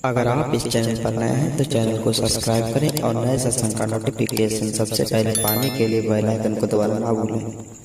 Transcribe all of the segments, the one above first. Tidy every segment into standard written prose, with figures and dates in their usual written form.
अगर आप इस चैनल पर नए हैं तो चैनल को सब्सक्राइब करें और नए सत्संग का नोटिफिकेशन सबसे पहले पाने के लिए बेल आइकन को दबाना ना भूलें।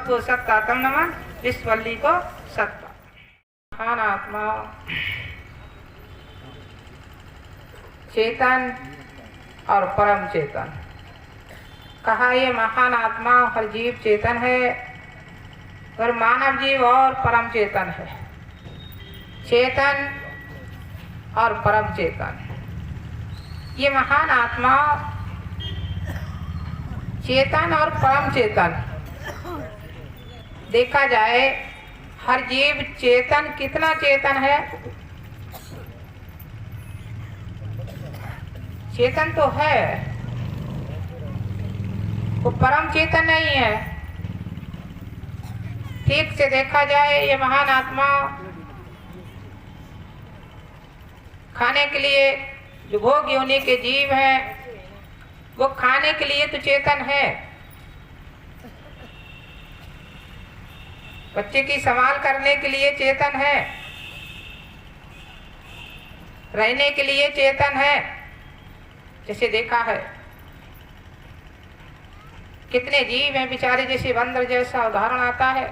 को सत्ता तम नमः विश्वल्ली को सत्ता। महान आत्मा चेतन और परम चेतन कहा, ये महान आत्मा हर जीव चेतन है और मानव जीव और परम चेतन है। चेतन और परम चेतन, ये महान आत्मा चेतन और परम चेतन देखा जाए, हर जीव चेतन कितना चेतन है? चेतन तो है, वो परम चेतन नहीं है। ठीक से देखा जाए, ये महान आत्मा खाने के लिए जो भोग योनि के जीव हैं, वो खाने के लिए तो चेतन है। बच्चे की संभाल करने के लिए चेतन है, रहने के लिए चेतन है। जैसे देखा है कितने जीव हैं बेचारे, जैसे बंदर जैसा उदाहरण आता है।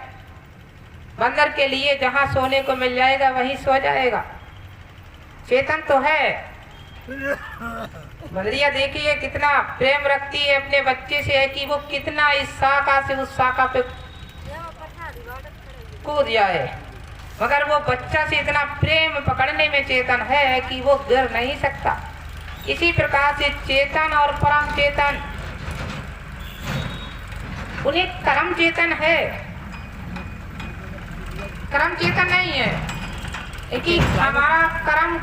बंदर के लिए जहां सोने को मिल जाएगा वहीं सो जाएगा, चेतन तो है। बंदरिया देखिए कितना प्रेम रखती है अपने बच्चे से, है कि वो कितना इस शाखा से उस शाखा पे कूद जाए, मगर वो बच्चा से इतना प्रेम पकड़ने में चेतन है कि वो गिर नहीं सकता। इसी प्रकार से चेतन और परम चेतन, उन्हें कर्म चेतन है, कर्म चेतन नहीं है कि हमारा कर्म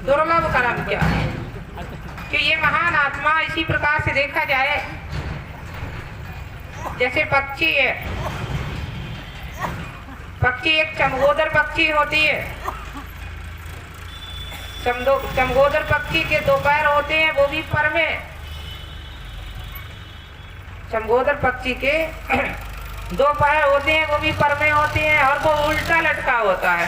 दुर्लभ कर्म क्या है। कि ये महान आत्मा इसी प्रकार से देखा जाए, जैसे पक्षी है, पक्षी एक चमगोदर पक्षी होती है। चमगोदर पक्षी के दो पैर होते हैं, वो भी पर में। चमगोदर पक्षी के दो पैर होते हैं, वो भी पर में होते हैं, और वो उल्टा लटका होता है।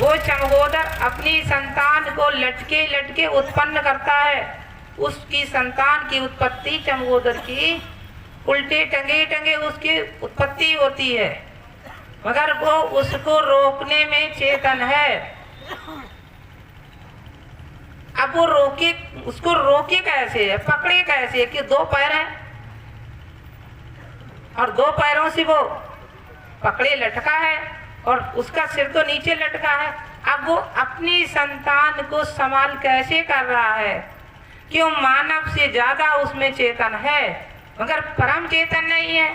वो चमगोदर अपनी संतान को लटके लटके उत्पन्न करता है। उसकी संतान की उत्पत्ति चमगोदर की उल्टे टंगे टंगे उसकी उत्पत्ति होती है, मगर वो उसको रोकने में चेतन है। अब वो रोके, उसको रोके कैसे है, पकड़े कैसे? कि दो पैर हैं और दो पैरों से वो पकड़े लटका है और उसका सिर तो नीचे लटका है। अब वो अपनी संतान को संभाल कैसे कर रहा है? क्यों? मानव से ज्यादा उसमें चेतन है, मगर परम चेतन नहीं है।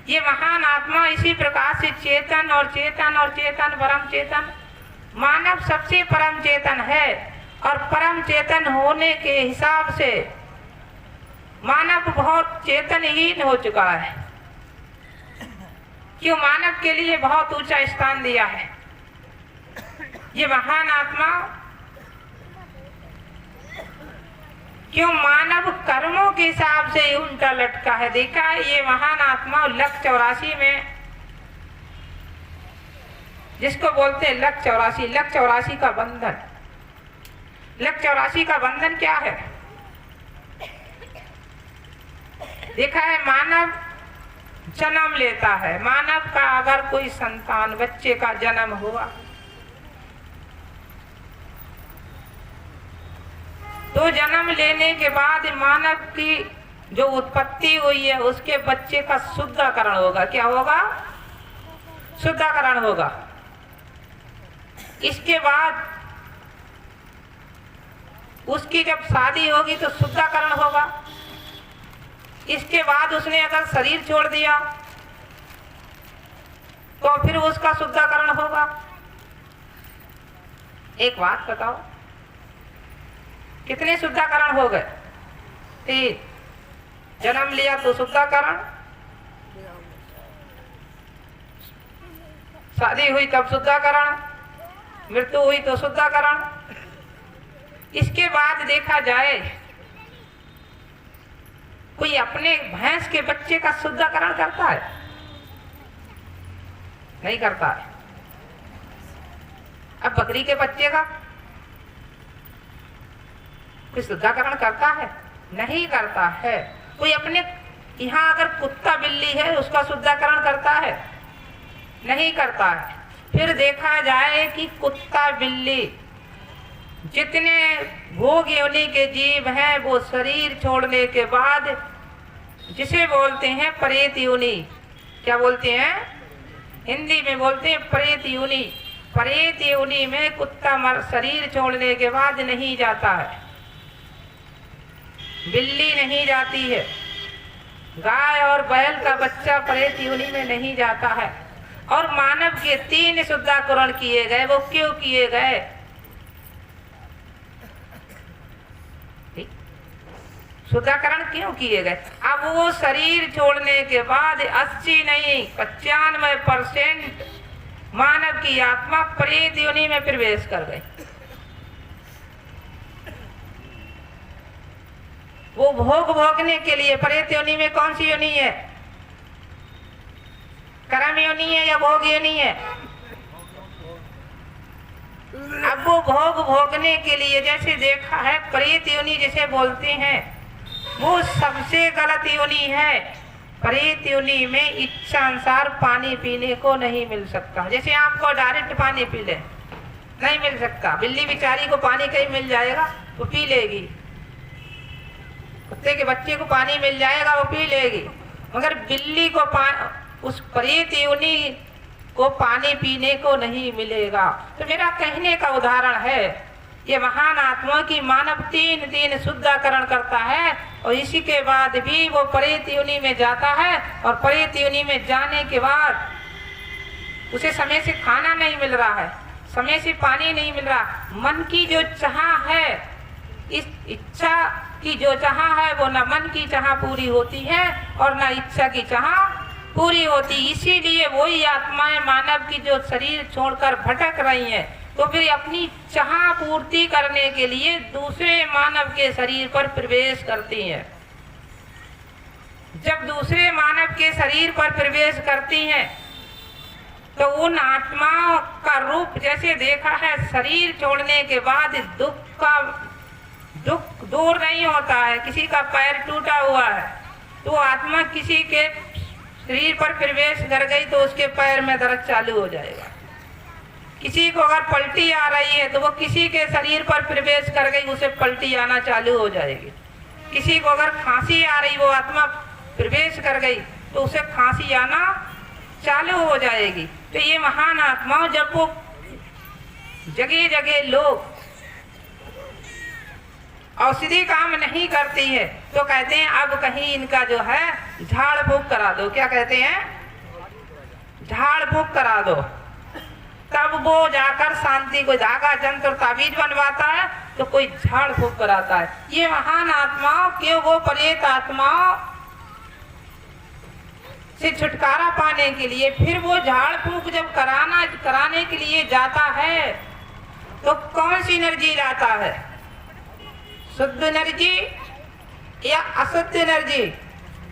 ये महान आत्मा इसी प्रकार से चेतन और चेतन और चेतन परम चेतन, मानव सबसे परम चेतन है और परम चेतन होने के हिसाब से मानव बहुत चेतनहीन हो चुका है। क्यों? मानव के लिए बहुत ऊंचा स्थान दिया है। ये महान आत्मा क्यों मानव कर्मों के हिसाब से उनका लटका है। देखा है ये महान आत्मा लक 84 में, जिसको बोलते हैं लक 84 का बंधन। लक 84 का बंधन क्या है? देखा है मानव जन्म लेता है, मानव का अगर कोई संतान बच्चे का जन्म हुआ तो जन्म लेने के बाद मानव की जो उत्पत्ति हुई है उसके बच्चे का शुद्धिकरण होगा। क्या होगा? शुद्धिकरण होगा। इसके बाद उसकी जब शादी होगी तो शुद्धिकरण होगा। इसके बाद उसने अगर शरीर छोड़ दिया तो फिर उसका शुद्धिकरण होगा। एक बात बताओ, कितने शुद्धिकरण हो गए? 3। जन्म लिया तो शुद्धिकरण, शादी हुई तब शुद्धिकरण, मृत्यु हुई तो शुद्धिकरण। इसके बाद देखा जाए कोई अपने भैंस के बच्चे का शुद्धिकरण करता है? नहीं करता है। अब बकरी के बच्चे का कोई शुद्धिकरण करता है? नहीं करता है। कोई अपने यहाँ अगर कुत्ता बिल्ली है उसका शुद्धिकरण करता है? नहीं करता है। फिर देखा जाए कि कुत्ता बिल्ली जितने भोग योनि के जीव हैं वो शरीर छोड़ने के बाद जिसे बोलते हैं प्रेत योनि, क्या बोलते हैं? हिंदी में बोलते हैं प्रेत योनि। प्रेत योनि में कुत्ता शरीर छोड़ने के बाद नहीं जाता है, बिल्ली नहीं जाती है, गाय और बैल का बच्चा प्रेत योनि में नहीं जाता है। और मानव के 3 शुद्धिकरण किए गए। वो क्यों किए गए? शुद्धिकरण क्यों किए गए? अब वो शरीर छोड़ने के बाद 80 नहीं 95% मानव की आत्मा प्रेत योनि में प्रवेश कर गई। वो भोग भोगने के लिए प्रेत योनि में कौन सी योनि है? कर्म योनि है या भोग योनि है? अब वो भोग भोगने के लिए जैसे देखा है प्रेत योनि जिसे बोलते हैं वो सबसे गलत योनि है। प्रेत योनि में इच्छा अनुसार पानी पीने को नहीं मिल सकता। जैसे आपको डायरेक्ट पानी पी ले नहीं मिल सकता। बिल्ली बेचारी को पानी कहीं मिल जाएगा वो पी लेगी, कुत्ते के बच्चे को पानी मिल जाएगा वो पी लेगी, मगर बिल्ली को उस प्रेत योनि को पानी पीने को नहीं मिलेगा। तो मेरा कहने का उदाहरण है ये महान आत्मा की मानव 3 शुद्धिकरण करता है और इसी के बाद भी वो प्रेत योनि में जाता है और प्रेत योनि में जाने के बाद उसे समय से खाना नहीं मिल रहा है, समय से पानी नहीं मिल रहा। मन की जो चाह है, इस इच्छा की जो चाह है वो न मन की चाह पूरी होती है और न इच्छा की चाह पूरी होती। इसीलिए वही आत्माएं मानव की जो शरीर छोड़कर भटक रही हैं तो फिर अपनी चाह पूर्ति करने के लिए दूसरे मानव के शरीर पर प्रवेश करती हैं। जब दूसरे मानव के शरीर पर प्रवेश करती हैं तो उन आत्माओं का रूप जैसे देखा है शरीर छोड़ने के बाद दुख दूर नहीं होता है। किसी का पैर टूटा हुआ है तो आत्मा किसी के शरीर पर प्रवेश कर गई तो उसके पैर में दर्द चालू हो जाएगा। किसी को अगर पलटी आ रही है तो वो किसी के शरीर पर प्रवेश कर गई उसे पलटी आना चालू हो जाएगी। किसी को अगर खांसी आ रही वो आत्मा प्रवेश कर गई तो उसे खांसी आना चालू हो जाएगी। तो ये महान आत्मा जब वो जगह जगह लोग औषधि काम नहीं करती है तो कहते हैं अब कहीं इनका जो है झाड़ फूक करा दो। क्या कहते हैं? झाड़ फूक करा दो। तब वो जाकर शांति को धागा जंत्र ताबीज बनवाता है तो कोई झाड़ फूक कराता है। ये महान आत्माओं क्यों वो प्रेत आत्माओं से छुटकारा पाने के लिए फिर वो झाड़ फूक जब कराने के लिए जाता है तो कौन सी एनर्जी लाता है, शुद्ध एनर्जी या अशुद्ध एनर्जी?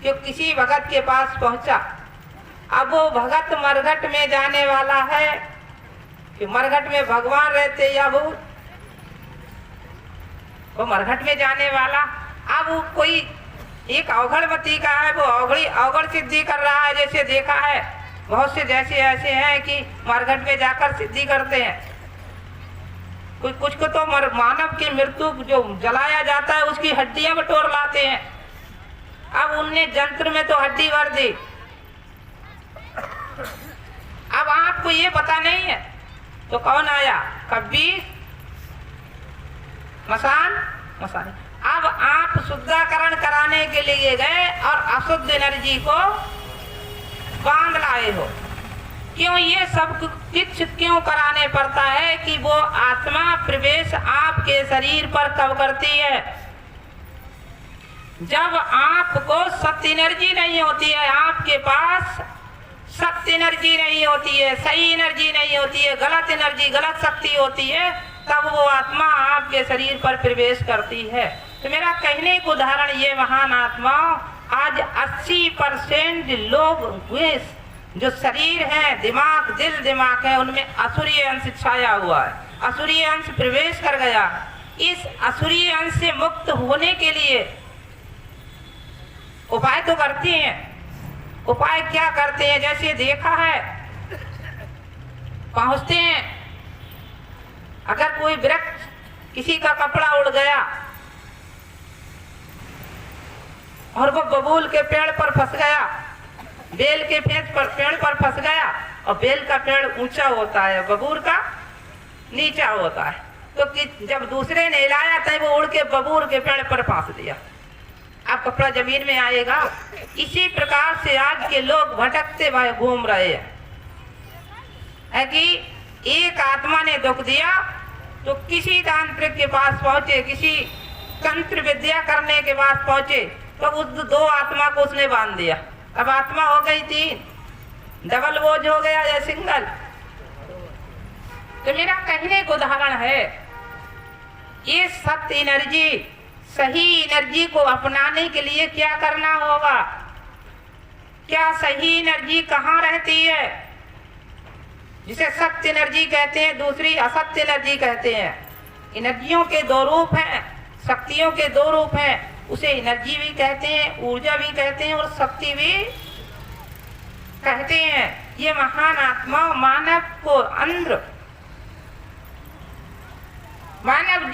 जो किसी भगत के पास पहुंचा, अब वो भगत मरघट में जाने वाला है कि मरघट में भगवान रहते या भूत? वो मरघट में जाने वाला। अब वो कोई एक अवघड़मती का है, वो अवघड़ सिद्धि कर रहा है। जैसे देखा है बहुत से जैसे ऐसे हैं कि मरघट में जाकर सिद्धि करते हैं। कुछ को तो मानव की मृत्यु जो जलाया जाता है उसकी हड्डियां बटोर लाते हैं। अब उनने जंत्र में तो हड्डी भर दी। अब आपको ये पता नहीं है तो कौन आया, कब्बीर, मसान। अब आप शुद्धाकरण कराने के लिए गए और अशुद्ध एनर्जी को बांध लाए हो। क्यों ये सब कुछ क्यों कराने पड़ता है कि वो आत्मा प्रवेश आपके शरीर पर कब करती है? जब आपको सत्य एनर्जी नहीं होती है, आपके पास सत्य एनर्जी नहीं होती है, सही एनर्जी नहीं होती है, गलत एनर्जी, गलत शक्ति होती है, तब वो आत्मा आपके शरीर पर प्रवेश करती है। तो मेरा कहने का उदाहरण ये महान आत्माओं, आज 80% लोग हुए जो शरीर है, दिमाग, दिल दिमाग है, उनमें असुरीय अंश छाया हुआ है, असुरीय अंश प्रवेश कर गया। इस असुरीय अंश से मुक्त होने के लिए उपाय तो करते हैं। उपाय क्या करते हैं? जैसे देखा है, पहुंचते हैं, अगर कोई वृक्ष, किसी का कपड़ा उड़ गया और वो बबूल के पेड़ पर फंस गया, बेल के पेड़ पर फंस गया, और बेल का पेड़ ऊंचा होता है, बबूल का नीचा होता है, तो जब दूसरे ने हिलाया तो वो उड़ के बबूल के पेड़ पर फंस दिया, अब कपड़ा जमीन में आएगा। इसी प्रकार से आज के लोग भटकते भाई घूम रहे हैं, है कि एक आत्मा ने दुख दिया तो किसी तांत्रिक के पास पहुंचे, किसी तंत्र विद्या करने के पास पहुंचे, तो उस दो आत्मा को उसने बांध दिया। अब आत्मा हो गई 3, डबल बोझ हो गया या सिंगल। तो मेरा कहने का उदाहरण है, ये सत्य एनर्जी, सही एनर्जी को अपनाने के लिए क्या करना होगा? क्या सही एनर्जी कहाँ रहती है? जिसे सत्य एनर्जी कहते हैं, दूसरी असत्य एनर्जी कहते हैं। एनर्जियों के 2 रूप हैं, शक्तियों के 2 रूप हैं। उसे एनर्जी भी कहते हैं, ऊर्जा भी कहते हैं और शक्ति भी कहते हैं। ये महान आत्मा मानव को अंदर, मानव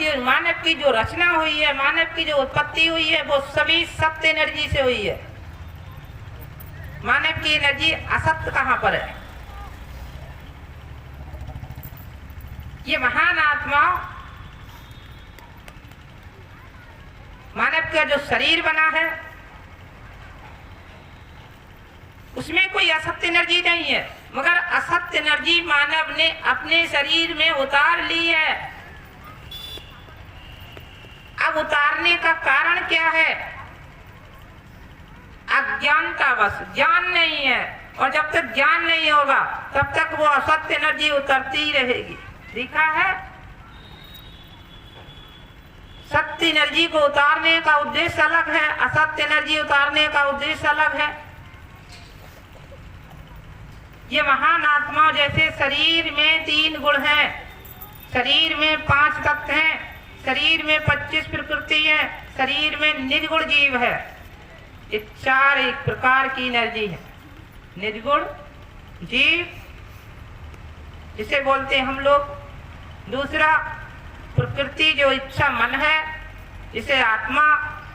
की जो रचना हुई है, मानव की जो उत्पत्ति हुई है, वो सभी सत्य एनर्जी से हुई है। मानव की एनर्जी असत्य कहाँ पर है? ये महान आत्मा, मानव का जो शरीर बना है उसमें कोई असत्य एनर्जी नहीं है, मगर असत्य एनर्जी मानव ने अपने शरीर में उतार ली है। अब उतारने का कारण क्या है? अज्ञानता, बस ज्ञान नहीं है, और जब तक ज्ञान नहीं होगा तब तक वो असत्य एनर्जी उतरती ही रहेगी। देखा है, सत्य एनर्जी को उतारने का उद्देश्य अलग है, असत्य एनर्जी उतारने का उद्देश्य अलग है। ये महान आत्मा, जैसे शरीर में 3 गुण हैं, शरीर में 5 तत्व हैं, शरीर में 25 प्रकृति है, शरीर में निर्गुण जीव है। ये 4 एक प्रकार की एनर्जी है। निर्गुण जीव जिसे बोलते हैं हम लोग, दूसरा प्रकृति जो इच्छा मन है, जिसे आत्मा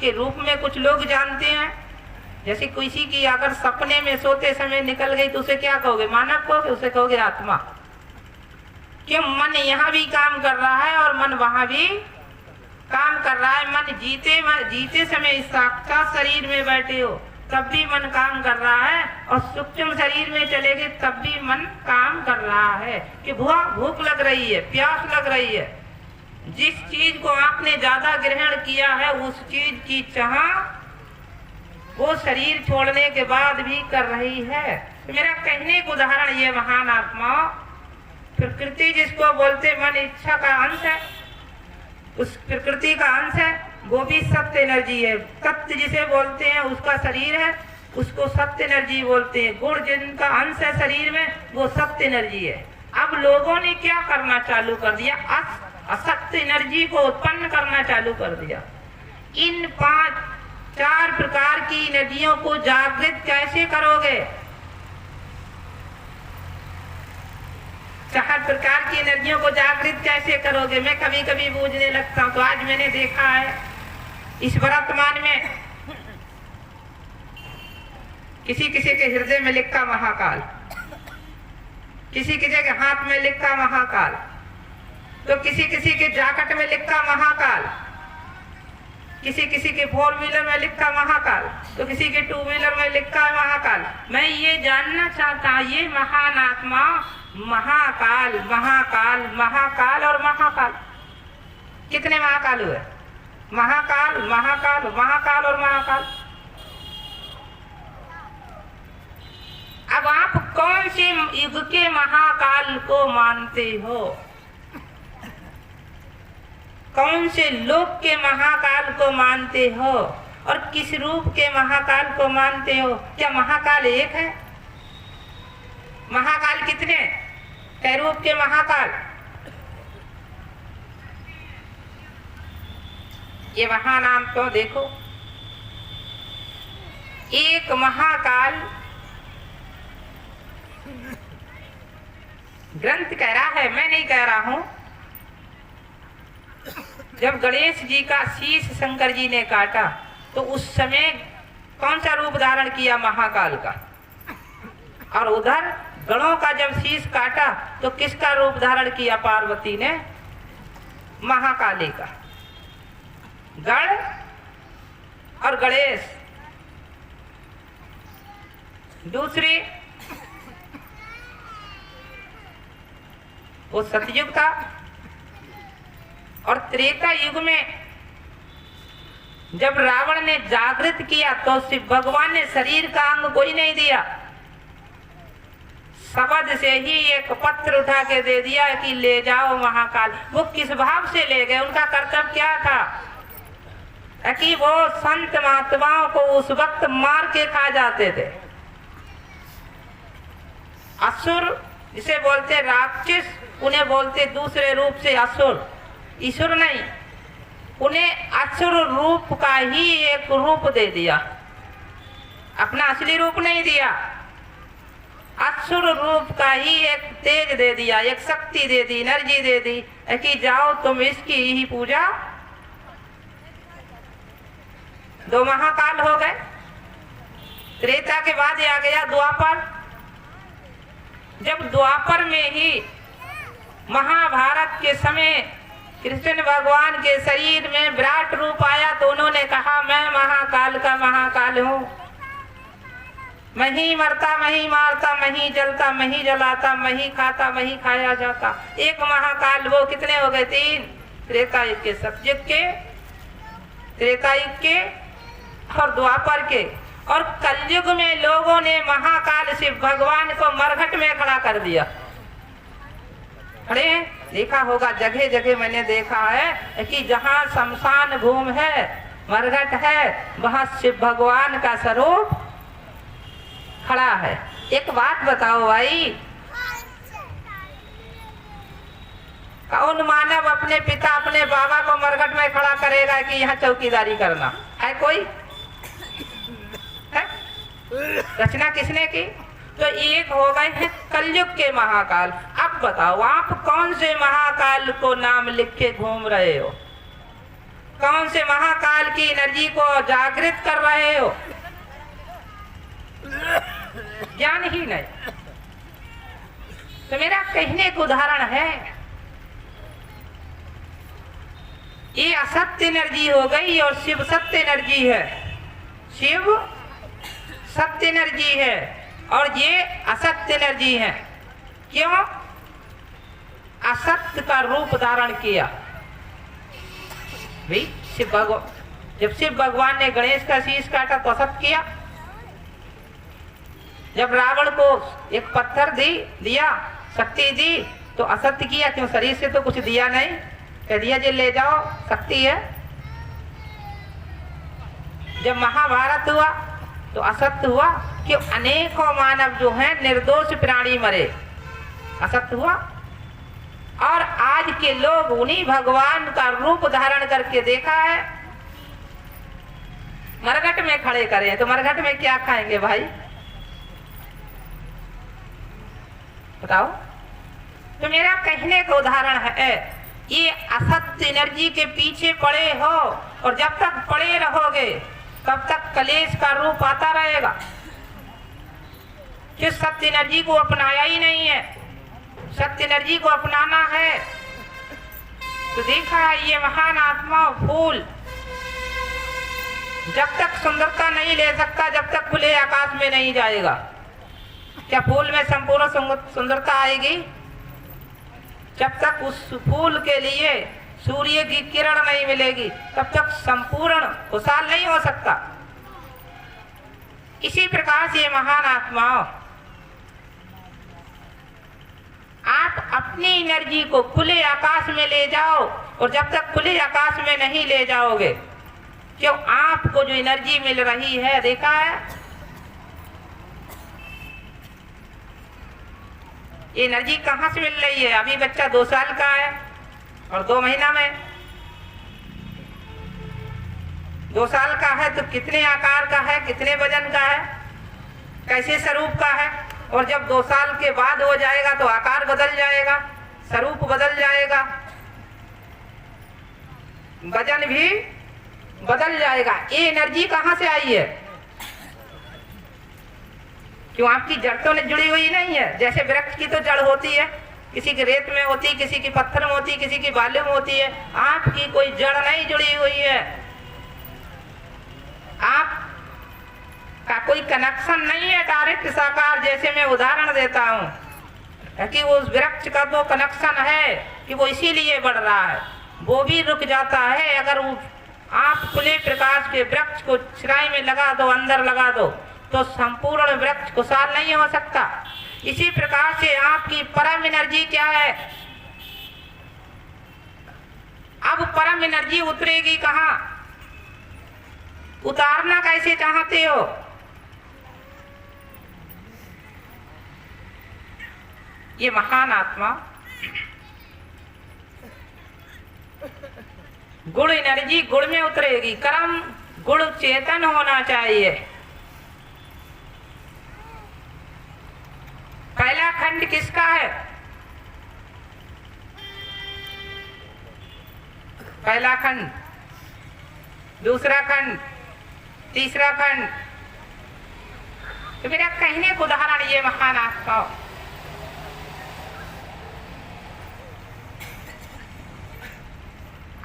के रूप में कुछ लोग जानते हैं। जैसे किसी की अगर सपने में सोते समय निकल गई तो उसे क्या कहोगे? मानव कहोगे? उसे कहोगे आत्मा। क्यों? मन यहाँ भी काम कर रहा है और मन वहां भी काम कर रहा है। मन जीते समय साक्षात शरीर में बैठे हो तब भी मन काम कर रहा है, और सूक्ष्म शरीर में चले गए तब भी मन काम कर रहा है। कि भूख लग रही है, प्यास लग रही है, जिस चीज को आपने ज्यादा ग्रहण किया है उस चीज की चाह वो शरीर छोड़ने के बाद भी कर रही है। तो मेरा कहने का उदाहरण ये महान आत्मा, प्रकृति जिसको बोलते मन इच्छा का अंश है, उस प्रकृति का अंश है, वो भी सत्य एनर्जी है। तत्व जिसे बोलते हैं उसका शरीर है, उसको सत्य एनर्जी बोलते हैं। गुण जिनका अंश है शरीर में, वो सत्य एनर्जी है। अब लोगों ने क्या करना चालू कर दिया? असत्य एनर्जी को उत्पन्न करना चालू कर दिया। इन 4 प्रकार की एनर्जियों को जागृत कैसे करोगे? 4 प्रकार की एनर्जियों को जागृत कैसे करोगे? मैं कभी कभी बूझने लगता हूं। तो आज मैंने देखा है इस वर्तमान में किसी किसी के हृदय में लिखा महाकाल, किसी किसी के हाथ में लिखा महाकाल, तो किसी किसी के जैकेट में लिखा महाकाल, किसी किसी के 4 व्हीलर में लिखा महाकाल, तो किसी के 2 व्हीलर में लिखा है महाकाल। मैं ये जानना चाहता, ये महान आत्मा महाकाल महाकाल महाकाल और महाकाल, कितने महाकाल हुए? महाकाल महाकाल महाकाल और महाकाल। अब आप कौन से युग के महाकाल को मानते हो? कौन से लोक के महाकाल को मानते हो और किस रूप के महाकाल को मानते हो? क्या महाकाल एक है? महाकाल कितने है? रूप के महाकाल। ये महानाम तो देखो, एक महाकाल ग्रंथ कह रहा है, मैं नहीं कह रहा हूं। जब गणेश जी का शीश शंकर जी ने काटा तो उस समय कौन सा रूप धारण किया? महाकाल का। और उधर गणों का जब शीश काटा तो किसका रूप धारण किया? पार्वती ने महाकाली का। गण और गणेश। दूसरी वो सतयुग था, और त्रेता युग में जब रावण ने जागृत किया तो शिव भगवान ने शरीर का अंग कोई नहीं दिया, शब्द से ही एक पत्र उठा के दे दिया कि ले जाओ महाकाल। वो किस भाव से ले गए? उनका कर्तव्य क्या था? कि वो संत महात्माओं को उस वक्त मार के खा जाते थे। असुर जिसे बोलते राक्षस, उन्हें बोलते दूसरे रूप से असुर, ईश्वर नहीं। उन्हें असुर रूप का ही एक रूप दे दिया, अपना असली रूप नहीं दिया। असुर रूप का ही एक तेज दे दिया, एक शक्ति दे दी, एनर्जी दे दी कि जाओ तुम इसकी ही पूजा। 2 महाकाल हो गए। त्रेता के बाद आ गया द्वापर। जब द्वापर में ही महाभारत के समय कृष्ण भगवान के शरीर में विराट रूप आया तो उन्होंने कहा मैं महाकाल का महाकाल हूँ, मैं ही मरता, मैं ही मारता, मैं ही जलता, मैं ही जलाता, मैं ही खाता, मैं ही खाया जाता। एक महाकाल। वो कितने हो गए? 3। त्रेतायुग के, सतयुग के, त्रेतायुग के और द्वापर के। और कलयुग में लोगों ने महाकाल शिव भगवान को मरघट में खड़ा कर दिया। खड़े हैं, देखा होगा जगह जगह मैंने देखा है कि जहाँ शमशान भूमि है, मरघट है, वहाँ शिव भगवान का स्वरूप खड़ा है। एक बात बताओ भाई, कौन मानव अपने पिता अपने बाबा को मरघट में खड़ा करेगा कि यहाँ चौकीदारी करना है? कोई है? रचना किसने की? तो एक हो गए हैं कलयुग के महाकाल। अब बताओ आप कौन से महाकाल को नाम लिख के घूम रहे हो? कौन से महाकाल की एनर्जी को जागृत कर रहे हो? ज्ञान ही नहीं। तो मेरा कहने का उदाहरण है, ये असत्य एनर्जी हो गई और शिव सत्य एनर्जी है। शिव सत्य एनर्जी है और ये असत्य एनर्जी है। क्यों? असत्य का रूप धारण किया। भाई शिव भगवान, जब शिव भगवान ने गणेश का शीश काटा तो असत्य किया। जब रावण को एक पत्थर दिया, शक्ति दी, तो असत्य किया, क्यों? शरीर से तो कुछ दिया नहीं, कह दिया जे ले जाओ, शक्ति है। जब महाभारत हुआ तो असत्य हुआ कि अनेकों मानव जो हैं निर्दोष प्राणी मरे, असत्य हुआ। और आज के लोग उन्हीं भगवान का रूप धारण करके देखा है, मरघट में खड़े करे, तो मरघट में क्या खाएंगे भाई, बताओ? तो मेरा कहने का उदाहरण है, ये असत्य एनर्जी के पीछे पड़े हो और जब तक पड़े रहोगे तब तक कलेश का रूप आता रहेगा। जो सत्य एनर्जी को अपनाया ही नहीं है, सत्य एनर्जी को अपनाना है तो देखा है ये महान आत्मा फूल जब तक सुंदरता नहीं ले सकता, जब तक खुले आकाश में नहीं जाएगा। क्या फूल में संपूर्ण सुंदरता आएगी? जब तक उस फूल के लिए सूर्य की किरण नहीं मिलेगी तब तक संपूर्ण खुशहाल नहीं हो सकता। इसी प्रकार से ये महान आत्माओं, आप अपनी एनर्जी को खुले आकाश में ले जाओ, और जब तक खुले आकाश में नहीं ले जाओगे, क्यों आपको जो एनर्जी मिल रही है, देखा है ये एनर्जी कहाँ से मिल रही है? अभी बच्चा 2 साल का है और 2 महीना में 2 साल का है तो कितने आकार का है, कितने वजन का है, कैसे स्वरूप का है। और जब 2 साल के बाद हो जाएगा तो आकार बदल जाएगा, स्वरूप बदल जाएगा, वजन भी बदल जाएगा। ये एनर्जी कहाँ से आई है? क्यों आपकी जड़ तो जुड़ी हुई नहीं है? जैसे वृक्ष की तो जड़ होती है, किसी की रेत में होती, किसी की पत्थर में होती, किसी की बालू में होती है। आपकी कोई जड़ नहीं जुड़ी हुई है, आप का कोई कनेक्शन नहीं है डायरेक्ट साकार। जैसे मैं उदाहरण देता हूँ कि उस वृक्ष का तो कनेक्शन है कि वो इसीलिए बढ़ रहा है, वो भी रुक जाता है अगर आप खुले प्रकाश के वृक्ष को चिराई में लगा दो, अंदर लगा दो, तो संपूर्ण वृक्ष खुशहाल नहीं हो सकता। इसी प्रकार से आपकी परम एनर्जी क्या है? अब परम एनर्जी उतरेगी कहाँ? उतारना कैसे चाहते हो? ये महान आत्मा गुण एनर्जी गुण में उतरेगी। कर्म गुण चेतन होना चाहिए। पहला खंड किसका है? पहला खंड, दूसरा खंड, तीसरा खंड। तो मेरा कहने का उदाहरण ये महान आत्मा,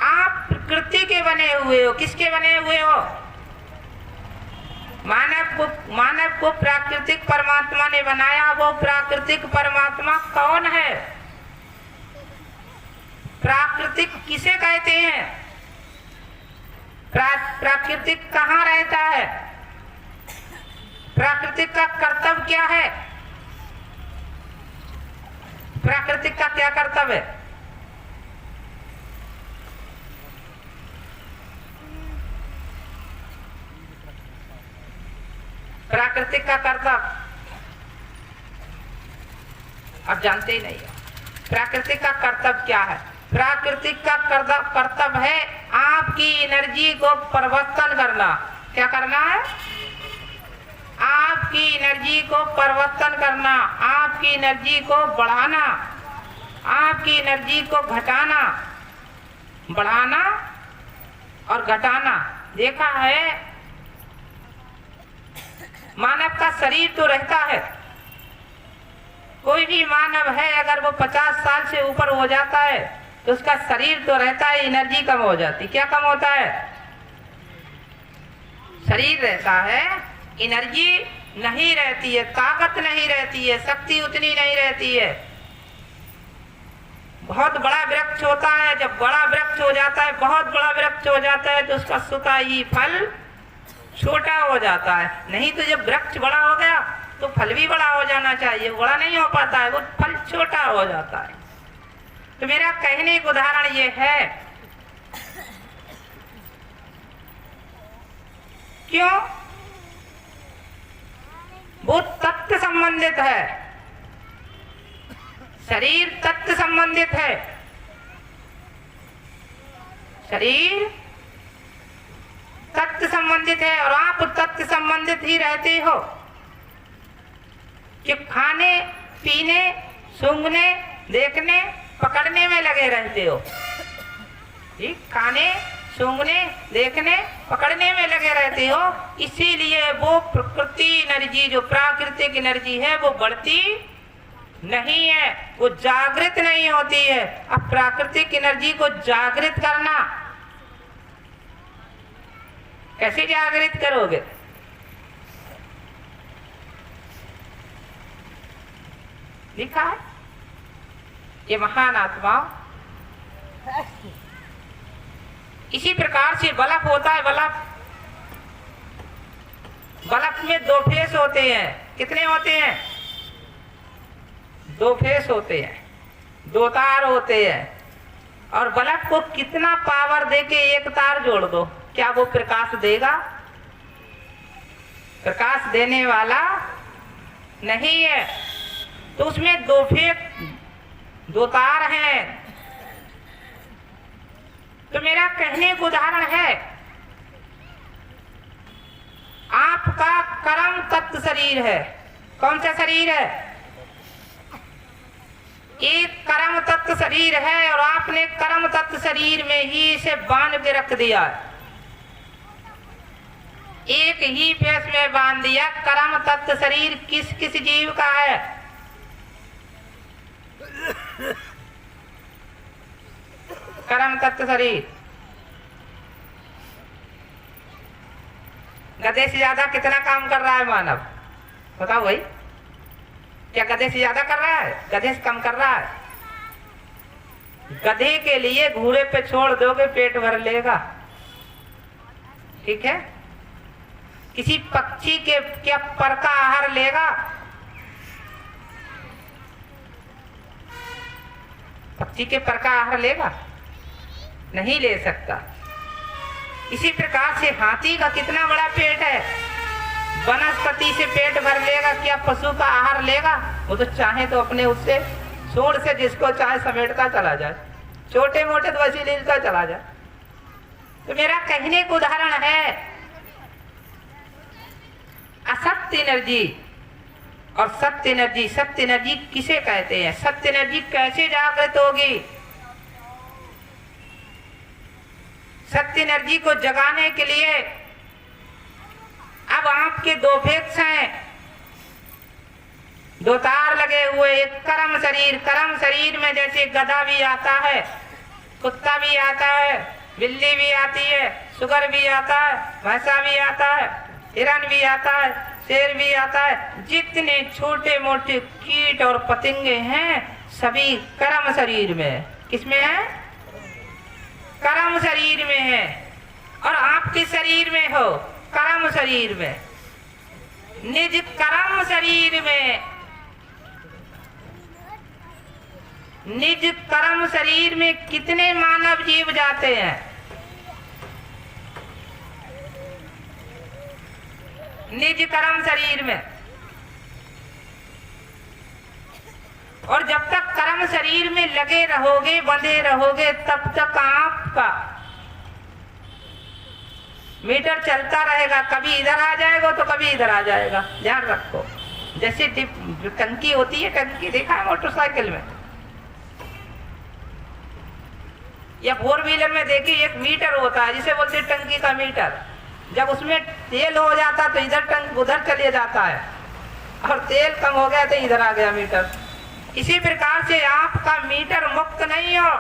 आप प्रकृति के बने हुए हो। किसके बने हुए हो? मानव को प्राकृतिक परमात्मा ने बनाया। वो प्राकृतिक परमात्मा कौन है? प्राकृतिक किसे कहते हैं? प्राकृतिक कहाँ रहता है? प्राकृतिक का कर्तव्य क्या है? प्राकृतिक का क्या कर्तव्य है? प्राकृतिक का कर्तव्य अब जानते ही नहीं है। प्राकृतिक का कर्तव्य क्या है? प्राकृतिक का कर्तव्य है आपकी एनर्जी को परिवर्तन करना। क्या करना है? आपकी एनर्जी को परिवर्तन करना, आपकी एनर्जी को बढ़ाना, आपकी एनर्जी को घटाना, बढ़ाना और घटाना। देखा है मानव का शरीर तो रहता है, कोई भी मानव है अगर वो 50 साल से ऊपर हो जाता है तो उसका शरीर तो रहता है, एनर्जी कम हो जाती। क्या कम होता है? शरीर रहता है, एनर्जी नहीं रहती है, ताकत नहीं रहती है, शक्ति उतनी नहीं रहती है। बहुत बड़ा वृक्ष होता है, जब बड़ा वृक्ष हो जाता है, बहुत बड़ा वृक्ष हो जाता है तो उसका सूखा ही फल छोटा हो जाता है। नहीं तो जब वृक्ष बड़ा हो गया तो फल भी बड़ा हो जाना चाहिए, बड़ा नहीं हो पाता है, वो फल छोटा हो जाता है। तो मेरा कहने का उदाहरण ये है, क्यों? वो तत्व संबंधित है, शरीर तत्व संबंधित है, शरीर तत्व संबंधित है और आप तत्व संबंधित ही रहते हो कि खाने पीने सूंघने देखने पकड़ने में लगे रहते हो। ठीक, खाने सूंघने देखने पकड़ने में लगे रहते हो, इसीलिए वो प्रकृति एनर्जी जो प्राकृतिक एनर्जी है वो बढ़ती नहीं है, वो जागृत नहीं होती है। अब प्राकृतिक एनर्जी को जागृत करना कैसे जागृत करोगे? लिखा है ये महान आत्मा इसी प्रकार से बल्ब होता है। बल्ब में दो फेस होते हैं। कितने होते हैं? दो फेस होते हैं, दो तार होते हैं। और बल्ब को कितना पावर देके एक तार जोड़ दो, क्या वो प्रकाश देगा? प्रकाश देने वाला नहीं है। तो उसमें दो फेस दो तार हैं। तो मेरा कहने का उदाहरण है, आपका कर्म तत्व शरीर है। कौन सा शरीर है? एक कर्म तत्व शरीर है और आपने कर्म तत्व शरीर में ही इसे बांध के रख दिया। एक ही फेस में बांध दिया। कर्म तत्व शरीर किस किस जीव का है? कर्म तत्व शरीर गधे से ज्यादा कितना काम कर रहा है मानव? बताओ भाई, क्या गधे से ज्यादा कर रहा है? गधे से कम कर रहा है। गधे के लिए घोड़े पे छोड़ दोगे पेट भर लेगा, ठीक है। किसी पक्षी के क्या पर का आहार लेगा? पक्षी के पर का आहार लेगा? नहीं ले सकता। इसी प्रकार से हाथी का कितना बड़ा पेट है, वनस्पति से पेट भर लेगा, क्या पशु का आहार लेगा? वो तो चाहे तो अपने उससे सूंड से जिसको चाहे समेटता चला जाए, छोटे मोटे तो वैसे लेता चला जाए। तो मेरा कहने का उदाहरण है, असत्य एनर्जी और सत्य एनर्जी। सत्य एनर्जी किसे कहते हैं? सत्य एनर्जी कैसे जागृत होगी? सत्य एनर्जी को जगाने के लिए अब आपके दो फेस हैं, दो तार लगे हुए। एक कर्म शरीर, कर्म शरीर में जैसे गधा भी आता है, कुत्ता भी आता है, बिल्ली भी आती है, सुगर भी आता है, भैंसा भी आता है, हिरन भी आता है, शेर भी आता है। जितने छोटे मोटे कीट और पतंगे हैं सभी कर्म शरीर में। किसमें है? कर्म शरीर में है। और आप किस शरीर में हो? कर्म शरीर में। निज कर्म शरीर में, निज कर्म शरीर में कितने मानव जीव जाते हैं? निज कर्म शरीर में। और जब तक कर्म शरीर में लगे रहोगे, बंधे रहोगे, तब तक आपका मीटर चलता रहेगा। कभी इधर आ जाएगा तो कभी इधर आ जाएगा, ध्यान रखो। जैसे टंकी होती है, टंकी देखा है मोटरसाइकिल में या फोर व्हीलर में देखिए, एक मीटर होता है जिसे बोलते हैं टंकी का मीटर। जब उसमें तेल हो जाता तो इधर टंक उधर चले जाता है, और तेल कम हो गया तो इधर आ गया मीटर। इसी प्रकार से आपका मीटर मुक्त नहीं हो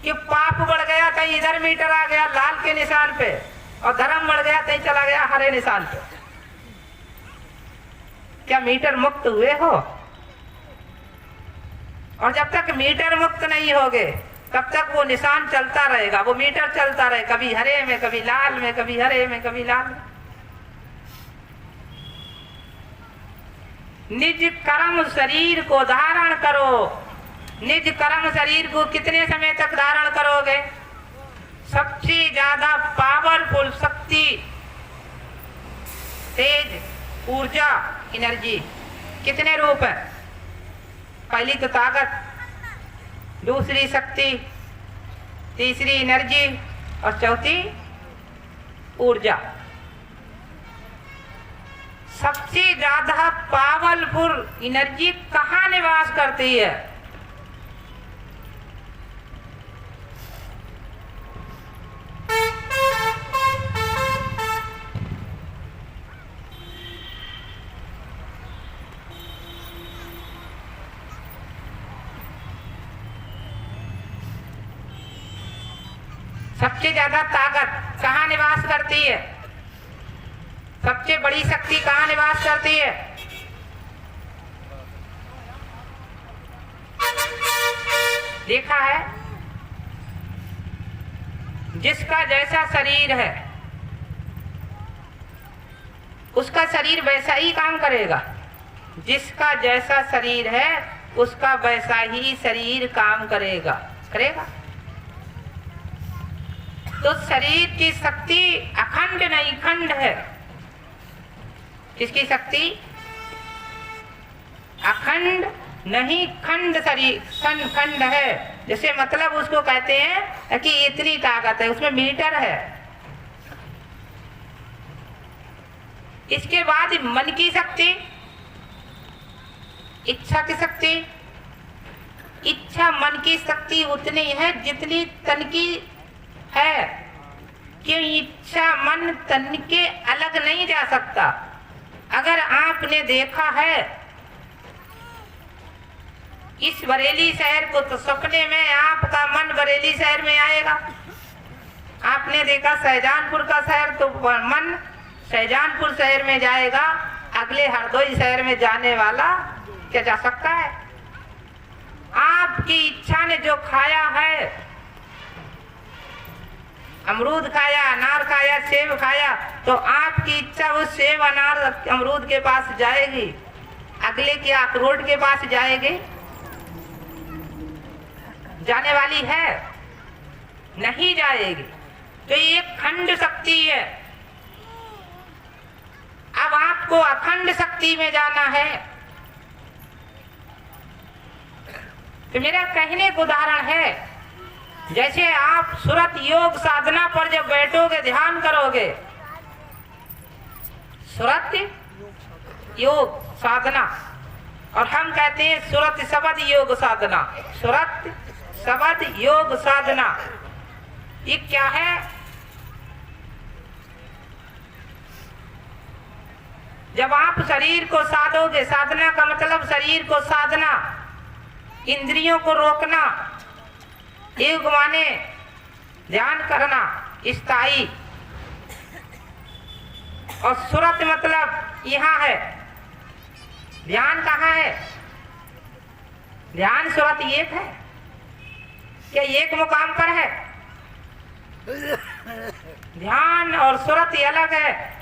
कि पाप बढ़ गया तो इधर मीटर आ गया लाल के निशान पे, और धर्म बढ़ गया तो चला गया हरे निशान पे। क्या मीटर मुक्त हुए हो? और जब तक मीटर मुक्त नहीं होगे तब तक वो निशान चलता रहेगा, वो मीटर चलता रहे, कभी हरे में, कभी लाल में, कभी हरे में, कभी लाल में। निज कर्म शरीर को धारण करो, निज कर्म शरीर को कितने समय तक धारण करोगे? सबसे ज्यादा पावरफुल शक्ति, तेज, ऊर्जा, एनर्जी कितने रूप है? पहली तो ताकत, दूसरी शक्ति, तीसरी एनर्जी और चौथी ऊर्जा। सबसे ज्यादा पावरफुल एनर्जी कहाँ निवास करती है? सबसे ज्यादा ताकत कहाँ निवास करती है? सबसे बड़ी शक्ति कहाँ निवास करती है? देखा है, जिसका जैसा शरीर है उसका शरीर वैसा ही काम करेगा। जिसका जैसा शरीर है उसका वैसा ही शरीर काम करेगा। तो शरीर की शक्ति अखंड नहीं खंड है। किसकी शक्ति? अखंड नहीं खंड शरीर, खंड है। जैसे मतलब उसको कहते हैं कि इतनी ताकत है, उसमें मीटर है। इसके बाद मन की शक्ति, इच्छा की शक्ति। इच्छा मन की शक्ति उतनी है जितनी तन की है, कि इच्छा मन तन के अलग नहीं जा सकता। अगर आपने देखा है इस बरेली शहर को, तो सपने में आपका मन बरेली शहर में आएगा। आपने देखा शाहजहांपुर का शहर, तो मन शाहजहांपुर शहर में जाएगा। अगले हरदोई शहर में जाने वाला क्या जा सकता है? आपकी इच्छा ने जो खाया है, अमरूद खाया, अनार खाया, सेब खाया, तो आपकी इच्छा उस सेब, अनार, अमरूद के पास जाएगी। अगले के अखरोट के पास जाएगी? जाने वाली है? नहीं जाएगी। तो ये खंड शक्ति है। अब आपको अखंड शक्ति में जाना है। तो मेरा कहने का उदाहरण है, जैसे आप सुरत योग साधना पर जब बैठोगे, ध्यान करोगे, सुरत योग साधना, और हम कहते हैं सुरत शब्द योग साधना। सुरत शब्द योग साधना ये क्या है? जब आप शरीर को साधोगे, साधना का मतलब शरीर को साधना, इंद्रियों को रोकना। योग माने ध्यान करना, स्थायी। और सुरत मतलब यहाँ है। ध्यान कहाँ है? ध्यान सुरत एक है क्या? एक मुकाम पर है? ध्यान और सुरत अलग है।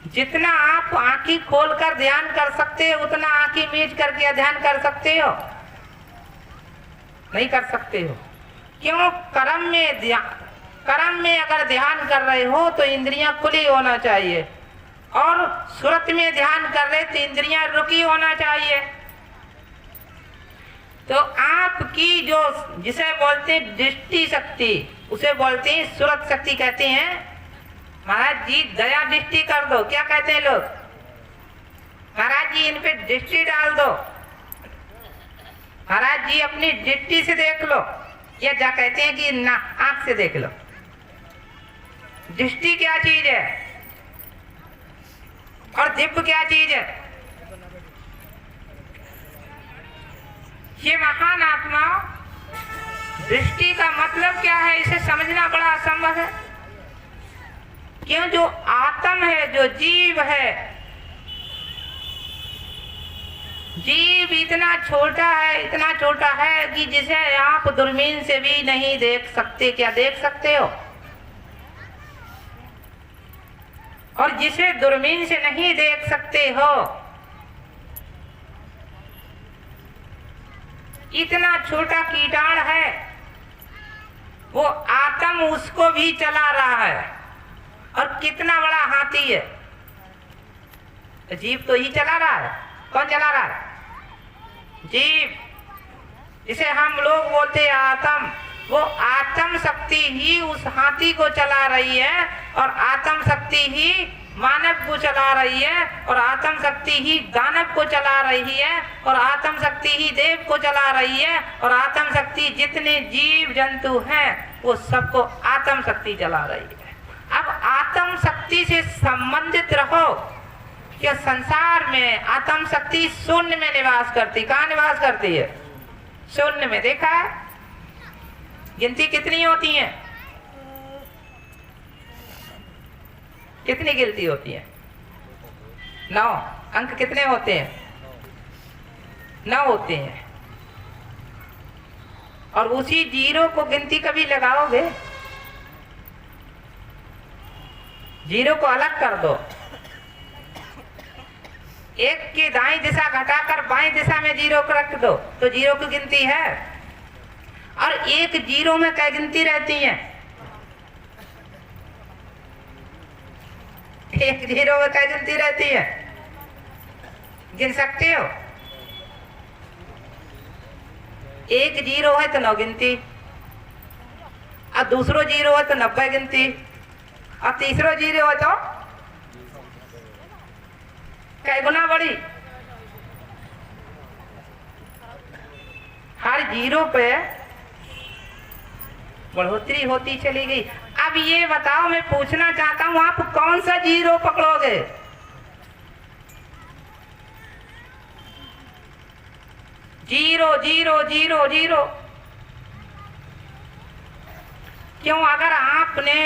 जितना आप आंखी खोलकर ध्यान कर सकते हो, उतना आंखी मीच करके ध्यान कर सकते हो? नहीं कर सकते हो। क्यों? कर्म में अगर ध्यान कर रहे हो तो इंद्रियां खुली होना चाहिए, और सुरत में ध्यान कर रहे तो इंद्रियां रुकी होना चाहिए। तो आपकी जो, जिसे बोलते हैं दृष्टि शक्ति, उसे बोलते हैं सुरत शक्ति कहते हैं। महाराज जी दया दृष्टि कर दो, क्या कहते हैं लोग? महाराज जी इन पे दृष्टि डाल दो, महाराज जी अपनी दृष्टि से देख लो, या जा कहते हैं कि ना आंख से देख लो। दृष्टि क्या चीज है और दिव्य क्या चीज है? ये महान आत्मा, दृष्टि का मतलब क्या है, इसे समझना बड़ा असंभव है। क्यों? जो आत्म है, जो जीव है, जीव इतना छोटा है, इतना छोटा है कि जिसे आप दूरबीन से भी नहीं देख सकते। क्या देख सकते हो? और जिसे दूरबीन से नहीं देख सकते हो, इतना छोटा कीटाणु है, वो आत्म उसको भी चला रहा है। और कितना बड़ा हाथी है, जीव तो ही चला रहा है। कौन चला रहा है? जीव। जिसे हम लोग बोलते हैं आत्म, वो आत्म शक्ति ही उस हाथी को चला रही है, और आत्म शक्ति ही मानव को चला रही है, और आत्म शक्ति ही दानव को चला रही है, और आत्म शक्ति ही देव को चला रही है, और आत्म शक्ति जितने जीव जंतु हैं वो सबको आत्म शक्ति चला रही है। अब आत्म शक्ति से संबंधित रहो कि संसार में आत्म शक्ति शून्य में निवास करती। कहाँ निवास करती है? शून्य में। देखा है गिनती कितनी होती है? कितनी गिनती होती है? 9। अंक कितने होते हैं? 9 होते हैं। और उसी जीरो को गिनती कभी लगाओगे, जीरो को अलग कर दो, एक की दाईं दिशा घटाकर बाईं दिशा में जीरो को रख दो तो जीरो की गिनती है। और एक जीरो में क्या गिनती रहती है? एक जीरो में क्या गिनती रहती है? गिन सकते हो? एक जीरो है तो 9 गिनती, और दूसरो जीरो है तो 90 गिनती, और तीसरो जीरो है तो कई गुना बड़ी। हर जीरो पे बढ़ोतरी होती चली गई। अब ये बताओ, मैं पूछना चाहता हूं, आप कौन सा जीरो पकड़ोगे? Zero zero zero zero. क्यों? अगर आपने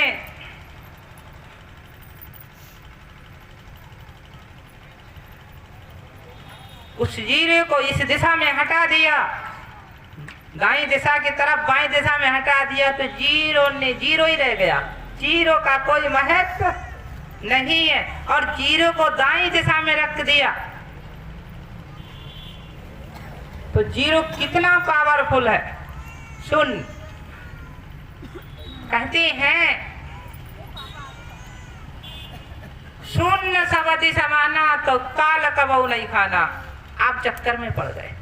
उस जीरो को इस दिशा में हटा दिया, दाईं दिशा की तरफ बाईं दिशा में हटा दिया, तो जीरो ने जीरो ही रह गया। जीरो का कोई महत्व नहीं है। और जीरो को दाईं दिशा में रख दिया तो जीरो कितना पावरफुल है? शून्य। कहते हैं शून्य सबदि समाना तो काल कबहू नहीं खाना। आप चक्कर में पड़ गए।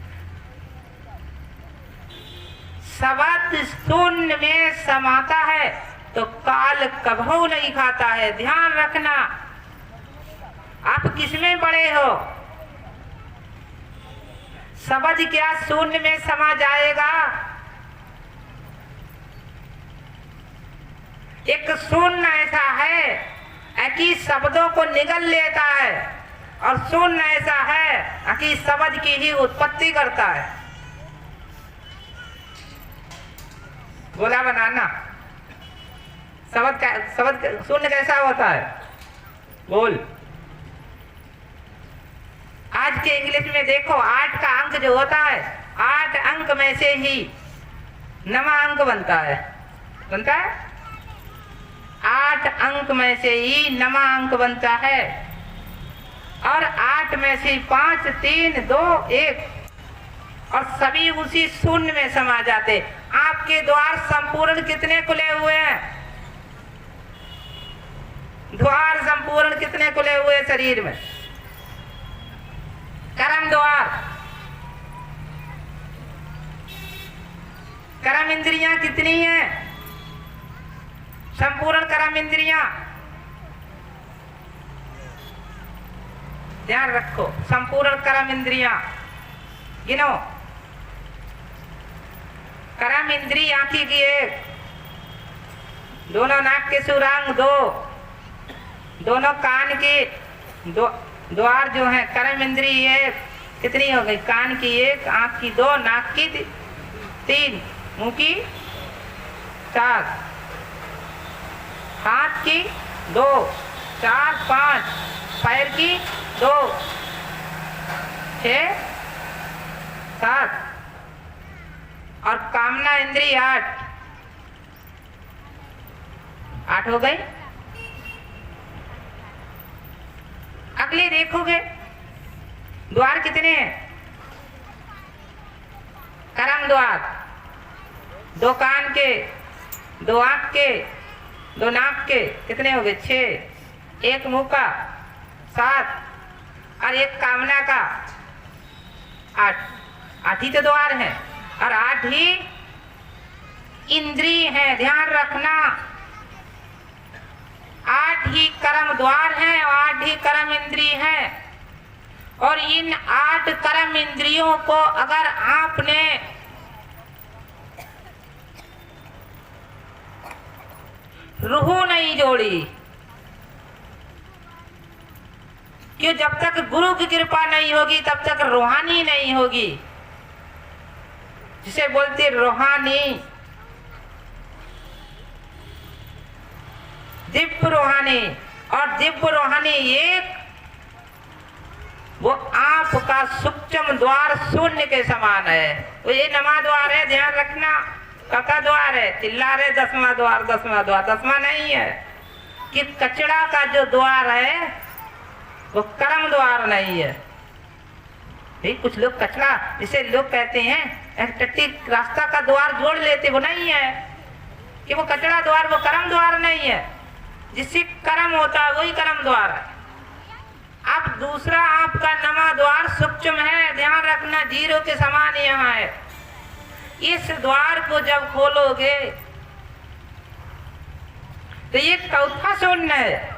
शब्द शून्य में समाता है तो काल कबहू नहीं खाता है। ध्यान रखना। आप किसमें बड़े हो? शब्द क्या शून्य में समा जाएगा? एक शून्य ऐसा है कि शब्दों को निगल लेता है, और शून्य ऐसा है कि शब्द की ही उत्पत्ति करता है। बोला बनाना। शब्द शून्य कैसा होता है? बोल। आज के इंग्लिश में देखो, 8 का अंक जो होता है, 8 अंक में से ही 9वां अंक बनता है। बनता है? 8 अंक में से ही 9वां अंक बनता है। और 8 में से 5, 3, 2, 1, और सभी उसी शून्य में समा जाते। आपके द्वार संपूर्ण कितने खुले हुए हैं? द्वार संपूर्ण कितने खुले हुए शरीर में? कर्म द्वार। कर्म इंद्रियां कितनी हैं? संपूर्ण कर्म इंद्रियां। ध्यान रखो, संपूर्ण कर्म इंद्रियां गिनो। कर्म इंद्री आंखी की 1, दोनों नाक के सुरांग 2, दोनों कान के द्वार जो है कर्म इंद्री 1, कितनी हो गई? कान की 1, आंख की 2, नाक की 3, मुंह की 4, हाथ की 2, 4, 5, पैर की 2, 6, 7, और कामना इंद्री 8। 8 हो गई। अगले देखोगे द्वार कितने हैं? कर्म द्वार, 2 कान के, 2 आँख के, 2 नाक के, कितने हो गए? 6, 1 मुंह का 7 और 1 कामना का 8। 8 ही तो द्वार है और 8 ही इंद्रिय है, ध्यान रखना। 8 ही कर्म द्वार हैं और 8 ही कर्म इंद्रिय हैं। और इन 8 कर्म इंद्रियों को अगर आपने रूह नहीं जोड़ी, क्यों? जब तक गुरु की कृपा नहीं होगी तब तक रूहानी नहीं होगी, जिसे बोलते रूहानी, दिव्य रूहानी। और दिव्य रूहानी एक वो आपका सूक्ष्म द्वार शून्य के समान है। तो ये नमा द्वार है, ध्यान रखना। कका द्वार है, चिल्ला रहे 10वां द्वार, 10वां द्वार, 10वां नहीं है। कि कचड़ा का जो द्वार है वो कर्म द्वार नहीं है। कुछ लोग कचड़ा, जिसे लोग कहते हैं टट्टी रास्ता का द्वार जोड़ लेते, वो नहीं है कि वो कचड़ा द्वार, वो कर्म द्वार नहीं है। जिससे कर्म होता है वही कर्म द्वार है। अब दूसरा आपका नमा द्वार सूक्ष्म है, ध्यान रखना, 0 के समान यहाँ है। इस द्वार को जब खोलोगे तो ये चौथा शून्य है।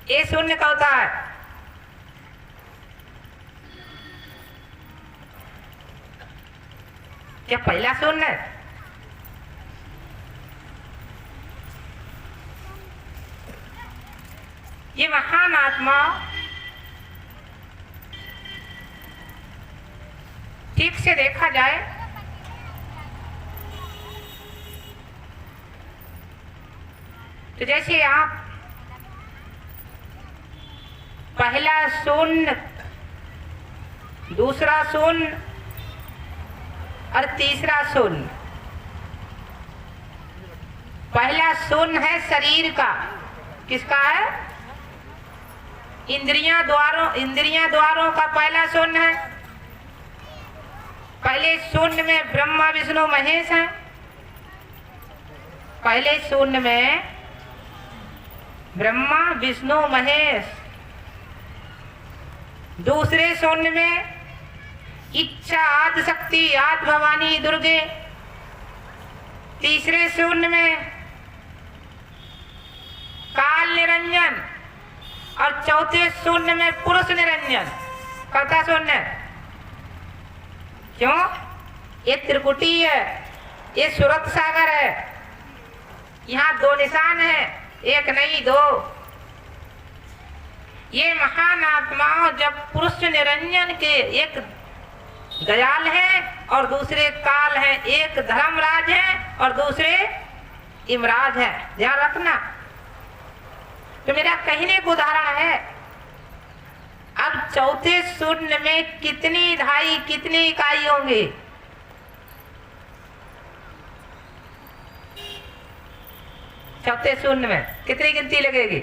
ये शून्य का होता है। क्या पहला शून्य है? ये महान आत्मा ठीक से देखा जाए तो जैसे आप पहला शून्य, दूसरा शून्य और तीसरा शून्य। पहला शून्य है शरीर का, किसका है? इंद्रियां द्वारों का पहला शून्य है। पहले शून्य में ब्रह्मा विष्णु महेश हैं। पहले शून्य में ब्रह्मा विष्णु महेश। दूसरे शून्य में इच्छा आदि शक्ति आदि भवानी दुर्गे। तीसरे शून्य में काल निरंजन और चौथे शून्य में पुरुष निरंजन। चौथा शून्य क्यों? ये त्रिकुटी है, ये सुरत सागर है। यहाँ 2 निशान है, एक नहीं 2। ये महान आत्मा जब पुरुष निरंजन के, एक दयाल है और दूसरे काल है, एक धर्मराज है और दूसरे इमराज है, ध्यान रखना। तो मेरा कहने का उदाहरण है, अब चौथे शून्य में कितनी ढाई, कितनी इकाई होंगी? चौथे शून्य में कितनी गिनती लगेगी?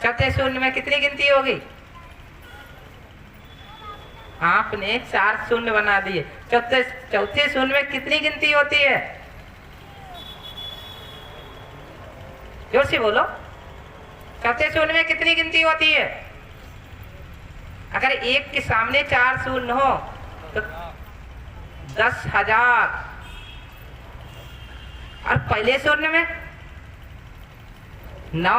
चौथे शून्य में कितनी गिनती होगी? आपने 4 शून्य बना दिए। चौथे शून्य में कितनी गिनती होती है? जोर से बोलो। चौथे शून्य में कितनी गिनती होती है? अगर एक के सामने 4 शून्य हो तो 10,000। और पहले शून्य में 9।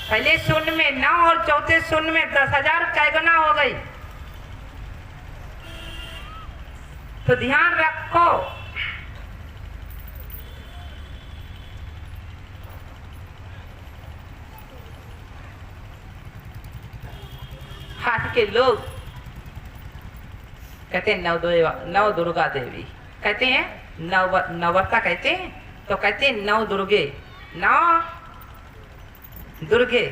पहले शून्य में 9 और चौथे शून्य में 10,000 कै गुना हो गई? तो ध्यान रखो, आज के लोग कहते हैं नव दुर्गा देवी, कहते हैं नवता, कहते हैं तो कहते हैं 9 दुर्गे। 9 दुर्गे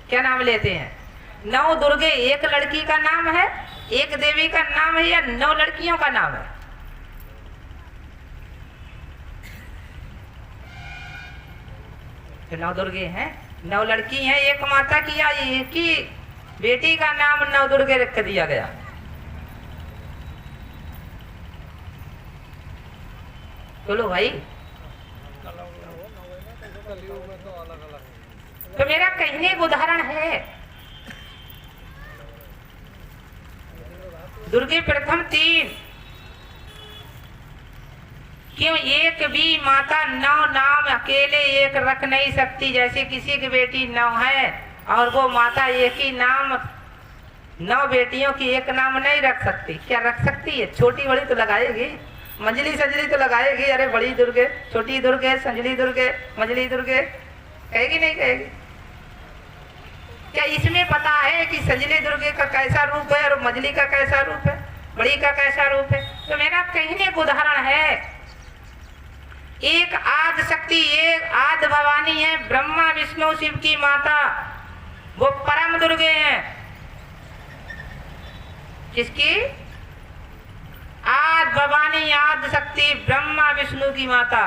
क्या नाम लेते हैं? 9 दुर्गे एक लड़की का नाम है, एक देवी का नाम है, या 9 लड़कियों का नाम है? तो 9 दुर्गे हैं, 9 लड़की हैं, एक माता की या एक ही बेटी का नाम 9 दुर्गे रख दिया गया। बोलो भाई। तो मेरा कहने का उदाहरण है, दुर्गे प्रथम 3, क्यों एक भी माता 9 नाम अकेले एक रख नहीं सकती। जैसे किसी की बेटी 9 है और वो माता एक ही नाम 9 बेटियों की एक नाम नहीं रख सकती। क्या रख सकती है? छोटी बड़ी तो लगाएगी, मंजली संजली तो लगाएगी। अरे बड़ी दुर्गे, छोटी दुर्गे, संजली दुर्गे, मंजली दुर्गे, कहेगी नहीं कहेगी? क्या इसमें पता है कि संजली दुर्गे का कैसा रूप है और मंजली का कैसा रूप है, बड़ी का कैसा रूप है? तो मेरा कहने का उदाहरण है, एक आदि शक्ति, एक आदि भवानी है, ब्रह्मा विष्णु शिव की माता, वो परम दुर्गे हैं। किसकी? आदि भवानी, आदि शक्ति, ब्रह्मा विष्णु की माता,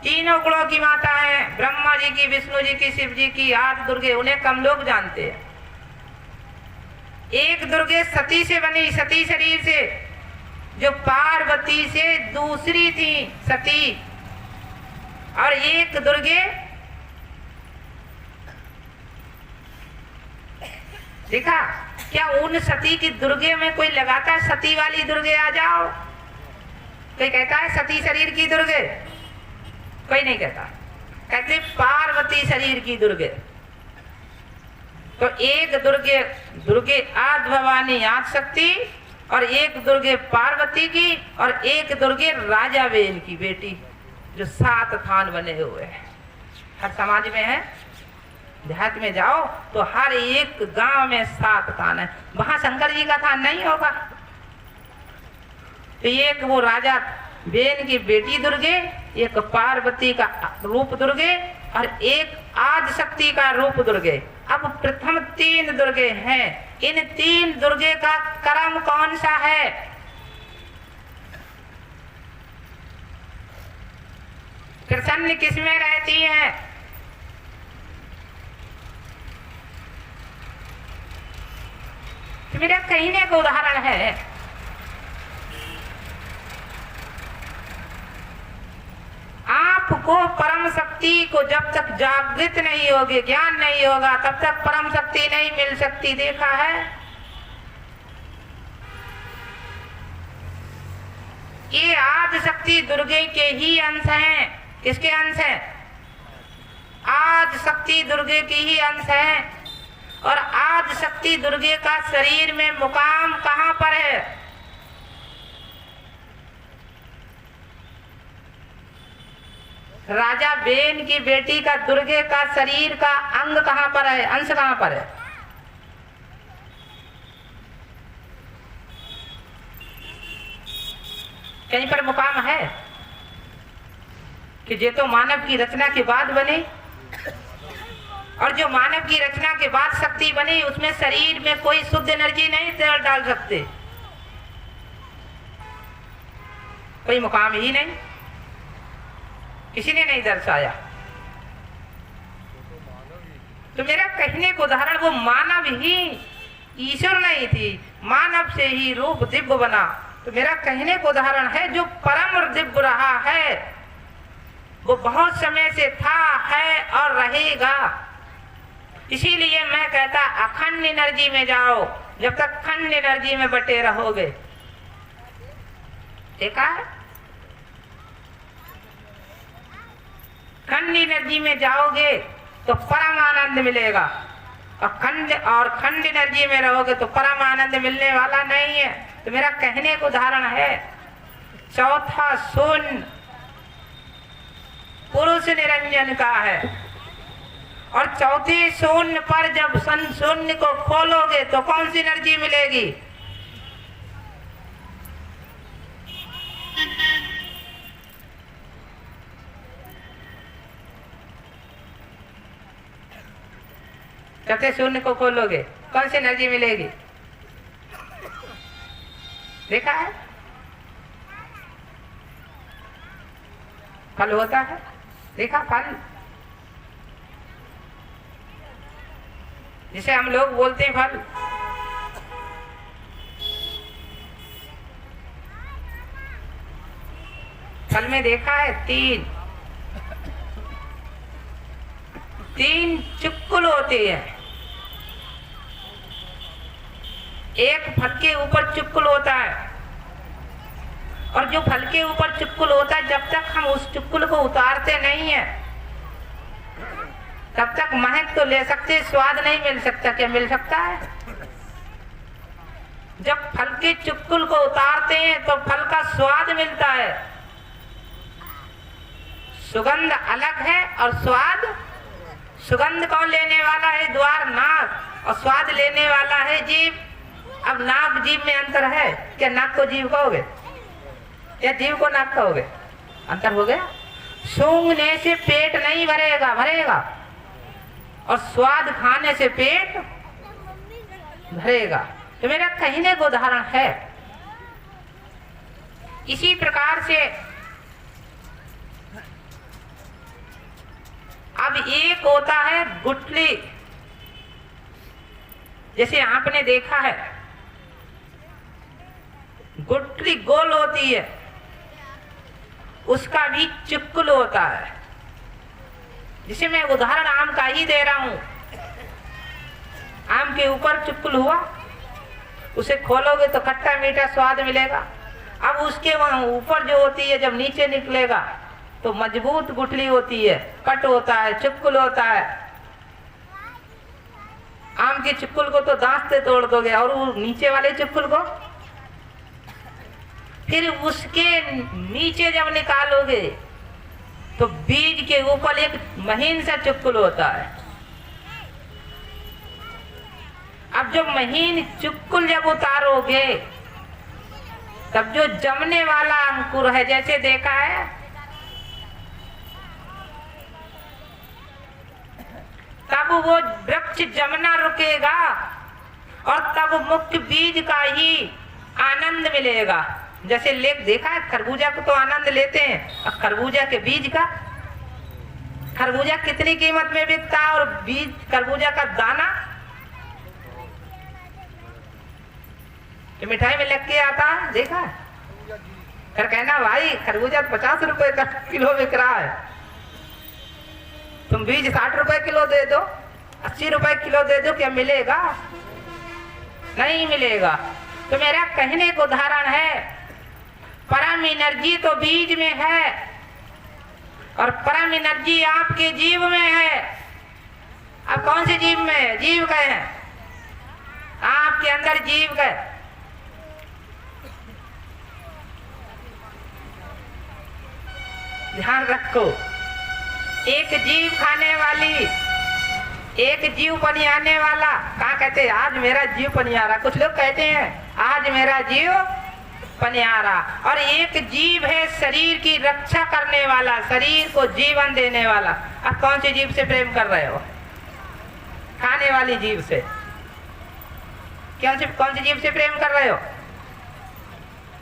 तीनों गुणों की माता है। ब्रह्मा जी की, विष्णु जी की, शिव जी की, आदि दुर्गे। उन्हें कम लोग जानते हैं। एक दुर्गे सती से बनी, सती शरीर से, जो पार्वती से दूसरी थी सती। और एक दुर्गे देखा क्या उन सती की दुर्गे में कोई लगाता है सती वाली दुर्गे आ जाओ? कोई कहता है सती शरीर की दुर्गे? कोई नहीं कहता, कहते पार्वती शरीर की दुर्गे। तो एक दुर्गे, दुर्गे आदि भवानी आदि शक्ति, और एक दुर्गे पार्वती की, और एक दुर्गे राजा बेन की बेटी, जो 7 थान बने हुए हैं। हर समाज में है, देहात में जाओ तो हर एक गांव में 7 थान है। वहां शंकर जी का थान नहीं होगा। तो एक वो राजा बेन की बेटी दुर्गे, एक पार्वती का रूप दुर्गे, और एक आदि शक्ति का रूप दुर्गे। अब प्रथम 3 दुर्गे हैं। इन 3 दुर्गे का क्रम कौन सा है? कृष्ण किसमें रहती हैं? तो मेरा कहने का उदाहरण है, आपको परम शक्ति को जब तक जागृत नहीं होगे, ज्ञान नहीं होगा, तब तक परम शक्ति नहीं मिल सकती। देखा है? ये आदि शक्ति दुर्गे के ही अंश हैं। किसके अंश हैं? आदि शक्ति दुर्गे की ही अंश है। और आदि शक्ति दुर्गे का शरीर में मुकाम कहां पर है? राजा बेन की बेटी का दुर्गे का शरीर का अंग कहां पर है? अंश कहां पर है? कहीं पर मुकाम है कि जे तो मानव की रचना के बाद बने, और जो मानव की रचना के बाद शक्ति बनी, उसमें शरीर में कोई शुद्ध एनर्जी नहीं डाल सकते। कोई मुकाम ही नहीं, किसी ने नहीं दर्शाया। तो मेरा कहने को उदाहरण, वो मानव ही ईश्वर नहीं थी, मानव से ही रूप दिव्य बना। तो मेरा कहने को उदाहरण है, जो परम दिव्य रहा है वो बहुत समय से था, है और रहेगा। इसीलिए मैं कहता अखंड एनर्जी में जाओ, जब तक खंड एनर्जी में बटे रहोगे। देखा है? खंड एनर्जी में जाओगे तो परम आनंद मिलेगा, और खंड एनर्जी में रहोगे तो परम आनंद मिलने वाला नहीं है। तो मेरा कहने का उदाहरण है, चौथा शून्य पुरुष निरंजन का है, और चौथे शून्य पर जब शून्य को खोलोगे तो कौन सी एनर्जी मिलेगी? चौथे शून्य को खोलोगे कौन सी एनर्जी मिलेगी? देखा है? फल होता है, देखा फल, जिसे हम लोग बोलते हैं फल, फल में देखा है तीन चुक्कुल होते हैं। एक फल के ऊपर चुक्कुल होता है, और जो फल के ऊपर चुक्कुल होता है, जब तक हम उस चुक्कुल को उतारते नहीं है तब तक महक तो ले सकते, स्वाद नहीं मिल सकता। क्या मिल सकता है? जब फल के चुक्कुल को उतारते हैं तो फल का स्वाद मिलता है। सुगंध अलग है और स्वाद, सुगंध कौन लेने वाला है? द्वार नाक, और स्वाद लेने वाला है जीभ। अब नाक जीभ में अंतर है क्या? नाक को जीभ कहोगे या जीभ को नाक कहोगे? अंतर हो गया। सूंघने से पेट नहीं भरेगा, भरेगा, और स्वाद खाने से पेट भरेगा। तो मेरा कहने का उदाहरण है। इसी प्रकार से अब एक होता है गुठली, जैसे आपने देखा है गुठली गोल होती है, उसका भी चुक्कुल होता है। जिसे मैं उदाहरण आम का ही दे रहा हूं। आम के ऊपर चुक्कुल हुआ, उसे खोलोगे तो खट्टा मीठा स्वाद मिलेगा। अब उसके वहां ऊपर जो होती है, जब नीचे निकलेगा तो मजबूत गुठली होती है, कट होता है, चुक्कुल होता है। आम के चुक्कुल को तो दांत से तोड़ दोगे, और वो नीचे वाले चुक्कुल को फिर उसके नीचे जब निकालोगे तो बीज के ऊपर एक महीन सा चुक्कुल होता है। अब जो महीन चुक्कुल जब उतारोगे तब जो जमने वाला अंकुर है, जैसे देखा है तब वो वृक्ष जमना रुकेगा, और तब मुख्य बीज का ही आनंद मिलेगा। जैसे लेक देखा है, खरबूजा को तो आनंद लेते हैं, और खरबूजा के बीज का, खरबूजा कितनी कीमत में बिकता है, और बीज खरबूजा का दाना मिठाई में लग के आता है, देखा है? फिर कहना भाई खरबूजा 50 रुपए का किलो बिक रहा है, तुम बीज 60 रुपए किलो दे दो, 80 रुपए किलो दे दो, क्या मिलेगा? नहीं मिलेगा। तो मेरा कहने का उदाहरण है, परम एनर्जी तो बीज में है, और परम एनर्जी आपके जीव में है। अब कौन सी जीव में है? जीव का है, आपके अंदर जीव का है। ध्यान रखो, एक जीव खाने वाली, एक जीव पनियाने वाला। कहा कहते हैं आज मेरा जीव पनियारा, कुछ लोग कहते हैं आज मेरा जीव पनियारा। और एक जीव है शरीर की रक्षा करने वाला, शरीर को जीवन देने वाला। अब कौन सी जीव से प्रेम कर रहे हो? खाने वाली जीव से। कौन सी जीव से प्रेम कर रहे हो?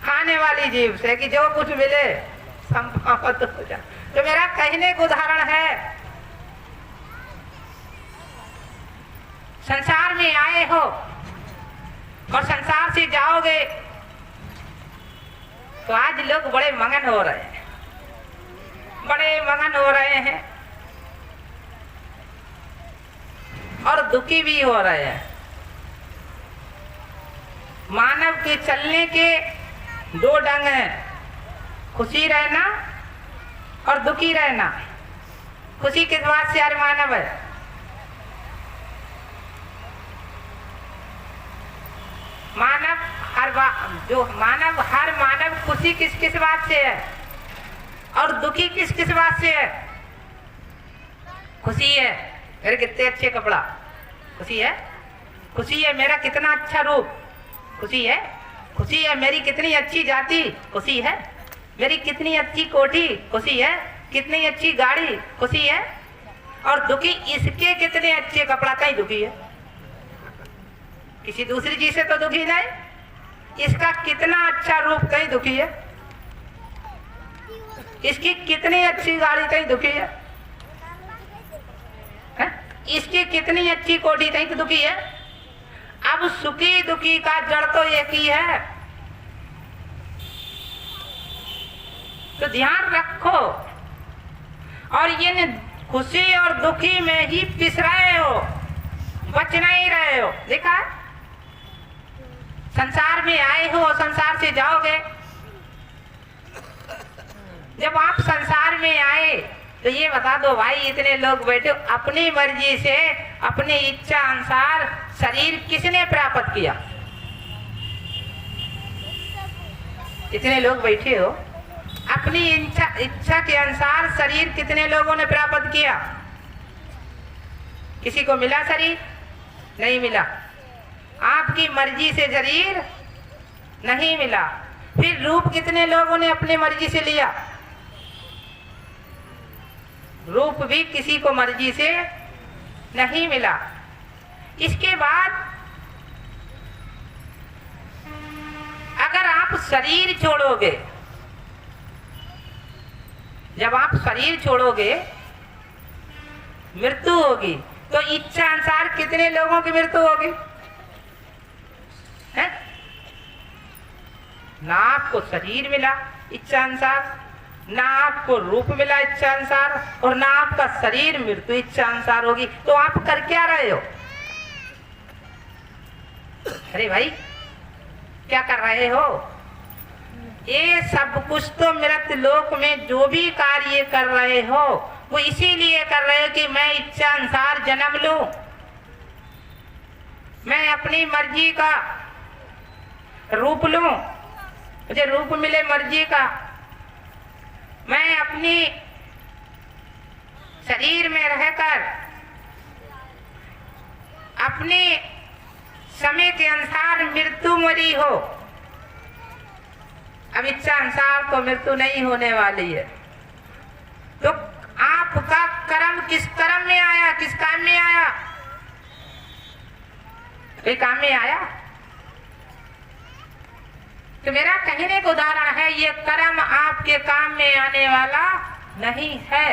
खाने वाली जीव से, कि जो कुछ मिले संपादित हो जाए। तो मेरा कहने का उदाहरण है, संसार में आए हो और संसार से जाओगे, तो आज लोग बड़े मगन हो रहे हैं, बड़े मगन हो रहे हैं, और दुखी भी हो रहे हैं। मानव के चलने के दो ढंग हैं, खुशी रहना और दुखी रहना। खुशी किस बात से? यार मानव है, मानव हर मानव खुशी किस किस बात से है, और दुखी किस किस बात से है? खुशी है मेरे कितने अच्छे कपड़ा, खुशी है। खुशी है मेरा कितना अच्छा रूप, खुशी है। खुशी है मेरी कितनी अच्छी जाति, खुशी है। मेरी कितनी अच्छी कोठी, खुशी है। कितनी अच्छी गाड़ी, खुशी है। और दुखी इसके कितने अच्छे कपड़ा, कहीं दुखी है। किसी दूसरी चीज से तो दुखी नहीं, इसका कितना अच्छा रूप, कहीं दुखी है। इसकी कितनी अच्छी गाड़ी, कहीं दुखी है। है? इसकी कितनी अच्छी कोटि थी दुखी है। अब सुखी दुखी का जड़ तो एक ही है, तो ध्यान रखो। और ये खुशी और दुखी में ही पिस रहे हो, बच नहीं रहे हो। देखा, संसार में आए हो, संसार से जाओगे। जब आप संसार में आए तो ये बता दो भाई, इतने लोग बैठे, अपनी मर्जी से अपनी इच्छा अनुसार शरीर किसने प्राप्त किया? इतने लोग बैठे हो, अपनी इच्छा के अनुसार शरीर कितने लोगों ने प्राप्त किया? किसी को मिला शरीर? नहीं मिला। आपकी मर्जी से शरीर नहीं मिला। फिर रूप कितने लोगों ने अपनी मर्जी से लिया? रूप भी किसी को मर्जी से नहीं मिला। इसके बाद अगर आप शरीर छोड़ोगे, जब आप शरीर छोड़ोगे मृत्यु होगी, तो इच्छा अनुसार कितने लोगों की मृत्यु होगी? है? ना आपको शरीर मिला इच्छा अनुसार, ना आपको रूप मिला इच्छा अनुसार, और ना आपका शरीर मृत्यु इच्छा अनुसार होगी। तो आप कर क्या रहे हो? अरे भाई, क्या कर रहे हो? ये सब कुछ तो मृत लोक में जो भी कार्य कर रहे हो वो इसीलिए कर रहे हो कि मैं इच्छा अनुसार जन्म लूं, मैं अपनी मर्जी का रूप लूं, मुझे रूप मिले मर्जी का, मैं अपनी शरीर में रहकर अपने समय के अनुसार मृत्यु मरी हो। अब इच्छा अनुसार तो मृत्यु नहीं होने वाली है। तो आपका कर्म किस कर्म में आया, किस काम में आया? कोई काम में आया? तो मेरा कहने का उदाहरण है, ये कर्म आपके काम में आने वाला नहीं है।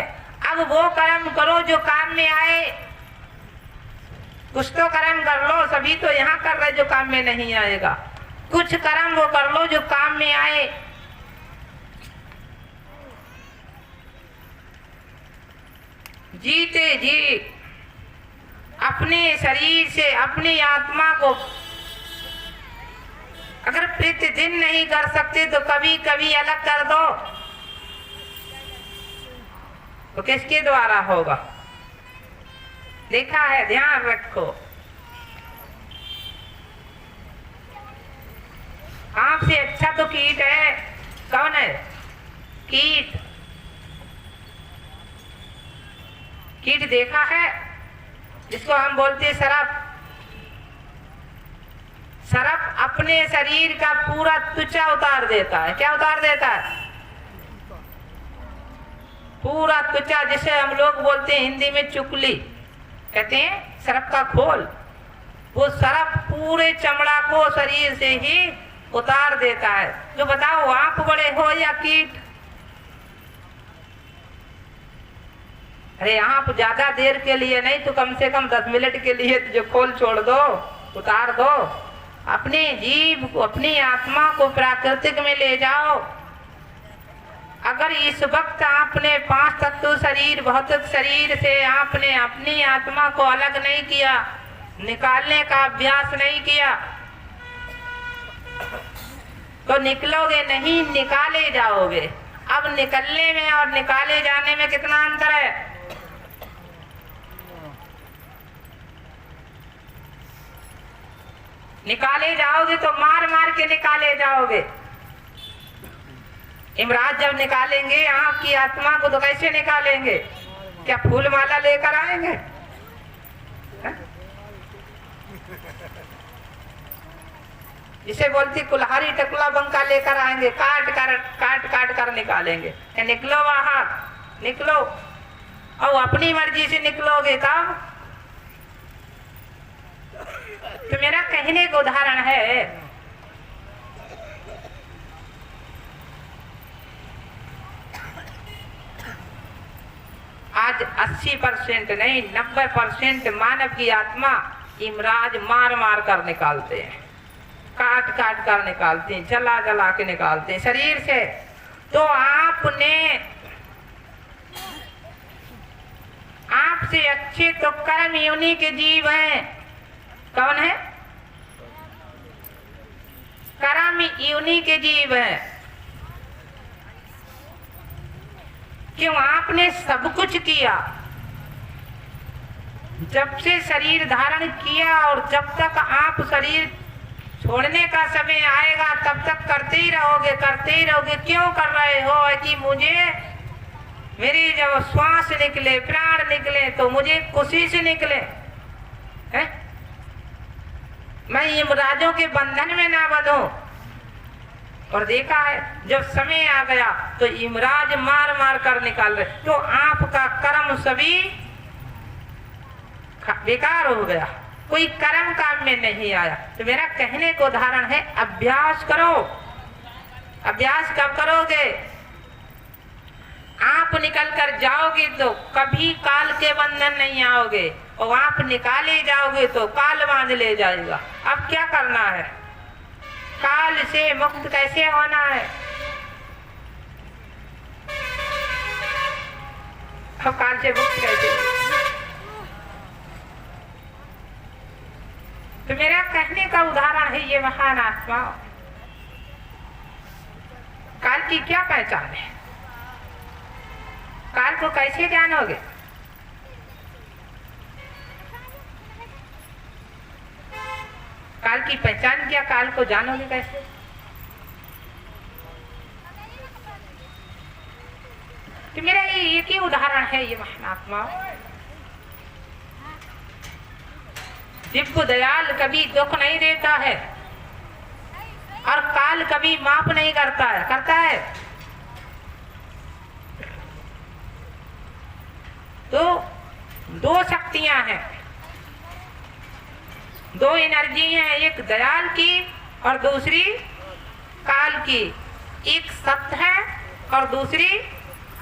अब वो कर्म करो जो काम में आए। कुछ तो कर्म कर लो, सभी तो यहाँ कर रहे जो काम में नहीं आएगा। कुछ कर्म वो कर लो जो काम में आए। जीते जी अपने शरीर से अपनी आत्मा को अगर प्रतिदिन नहीं कर सकते तो कभी कभी अलग कर दो, तो किसके द्वारा होगा? देखा है, ध्यान रखो। आपसे अच्छा तो कीट है। कौन है? कीट। कीट देखा है, जिसको हम बोलते सरप। सरप अपने शरीर का पूरा त्वचा उतार देता है। क्या उतार देता है? पूरा त्वचा, जिसे हम लोग बोलते हैं हिंदी में चुकली, कहते हैं सरप का खोल। वो सरप पूरे चमड़ा को शरीर से ही उतार देता है। तो बताओ, आप बड़े हो या कीट? अरे आप ज्यादा देर के लिए नहीं तो कम से कम 10 मिनट के लिए जो खोल छोड़ दो, उतार दो। अपने जीव को, अपनी आत्मा को प्राकृतिक में ले जाओ। अगर इस वक्त आपने 5 तत्व शरीर, भौतिक शरीर से आपने अपनी आत्मा को अलग नहीं किया, निकालने का अभ्यास नहीं किया, तो निकलोगे नहीं, निकाले जाओगे। अब निकलने में और निकाले जाने में कितना अंतर है? निकाले जाओगे तो मार मार के निकाले जाओगे। इमराज जब निकालेंगे आपकी आत्मा को तो कैसे निकालेंगे? क्या फूल माला लेकर आएंगे? जिसे बोलती कुल्हाड़ी टकला बंका लेकर आएंगे, काट कर निकालेंगे। निकलो बाहर, निकलो। और अपनी मर्जी से निकलोगे तब। तो मेरा कहने का उदाहरण है, आज 80% नहीं 90% मानव की आत्मा यमराज मार मार कर निकालते हैं, काट काट कर निकालते हैं, जला जला के निकालते हैं शरीर से। तो आपसे अच्छे तो कर्म योनि के जीव हैं। कौन है? कर्म योनि के जीव हैं। क्यों? आपने सब कुछ किया, जब से शरीर धारण किया और जब तक आप शरीर छोड़ने का समय आएगा तब तक करते ही रहोगे, करते ही रहोगे। क्यों कर रहे हो? कि मुझे मेरी जब श्वास निकले, प्राण निकले तो मुझे खुशी से निकले है? मैं यमराजों के बंधन में ना बंधूं। और देखा है जब समय आ गया तो यमराज मार मार कर निकाल रहे। तो आपका कर्म सभी बेकार हो गया, कोई कर्म काम में नहीं आया। तो मेरा कहने को उदाहरण है, अभ्यास करो। अभ्यास कब करोगे? आप निकल कर जाओगे तो कभी काल के बंधन नहीं आओगे, और आप निकाले जाओगे तो काल बांध ले जाएगा। अब क्या करना है? काल से मुक्त कैसे होना है? अब काल से मुक्त कैसे? तो मेरा कहने का उदाहरण है ये महान आत्मा। काल की क्या पहचान है? काल को कैसे जानोगे? काल की पहचान क्या? काल को जानोगे कैसे? तो मेरा ये एक ही उदाहरण है ये महान आत्मा। दिव्य दयाल कभी दुख नहीं देता है और काल कभी माफ नहीं करता है। करता है? तो दो शक्तियां हैं, दो एनर्जी हैं, एक दयाल की और दूसरी काल की। एक सत्य है और दूसरी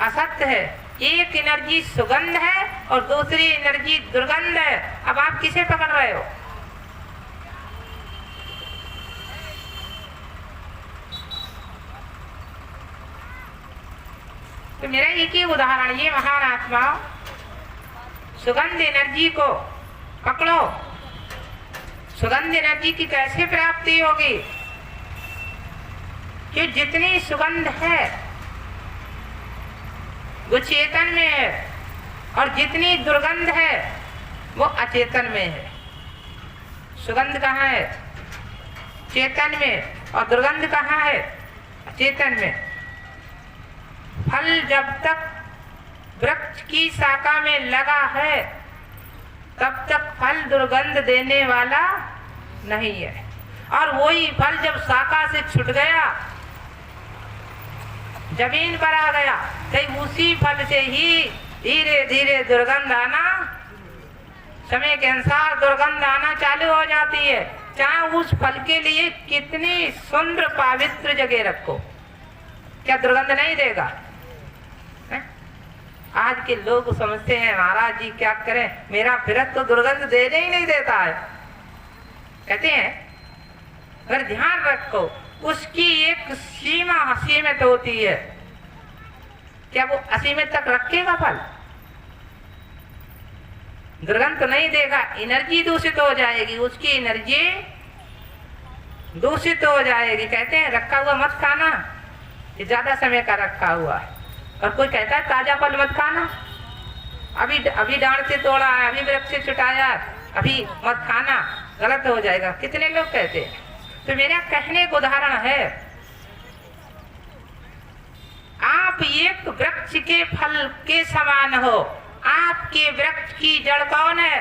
असत्य है। एक एनर्जी सुगंध है और दूसरी एनर्जी दुर्गंध है। अब आप किसे पकड़ रहे हो? तो मेरा एक ही उदाहरण, ये महान आत्मा सुगंध एनर्जी को पकड़ो। सुगंध एनर्जी की कैसे प्राप्ति होगी? कि जितनी सुगंध है वो चेतन में है और जितनी दुर्गंध है वो अचेतन में है। सुगंध कहाँ है? चेतन में। और दुर्गंध कहाँ है? चेतन में। फल जब तक वृक्ष की शाखा में लगा है तब तक फल दुर्गंध देने वाला नहीं है, और वही फल जब शाखा से छूट गया, जमीन पर आ गया, तो उसी फल से ही धीरे धीरे दुर्गंध आना, समय के अनुसार दुर्गंध आना चालू हो जाती है। चाहे उस फल के लिए कितनी सुंदर पवित्र जगह रखो, क्या दुर्गंध नहीं देगा? आज के लोग समझते हैं महाराज जी क्या करें, मेरा फिरत तो दुर्गंध देने ही नहीं देता है। कहते हैं अगर ध्यान रखो उसकी एक सीमा असीमित होती है, क्या वो असीमित तक रखेगा फल? दुर्गंध तो नहीं देगा, एनर्जी दूषित हो जाएगी, उसकी एनर्जी दूषित हो जाएगी। कहते हैं रखा हुआ मत खाना, ये ज्यादा समय का रखा हुआ है। और कोई कहता है ताजा फल मत खाना, अभी डांड से तोड़ा है, अभी वृक्ष से छुटाया, अभी मत खाना, गलत हो जाएगा। कितने लोग कहते हैं। तो मेरा कहने का उदाहरण है, आप एक वृक्ष के फल के समान हो। आपके वृक्ष की जड़ कौन है?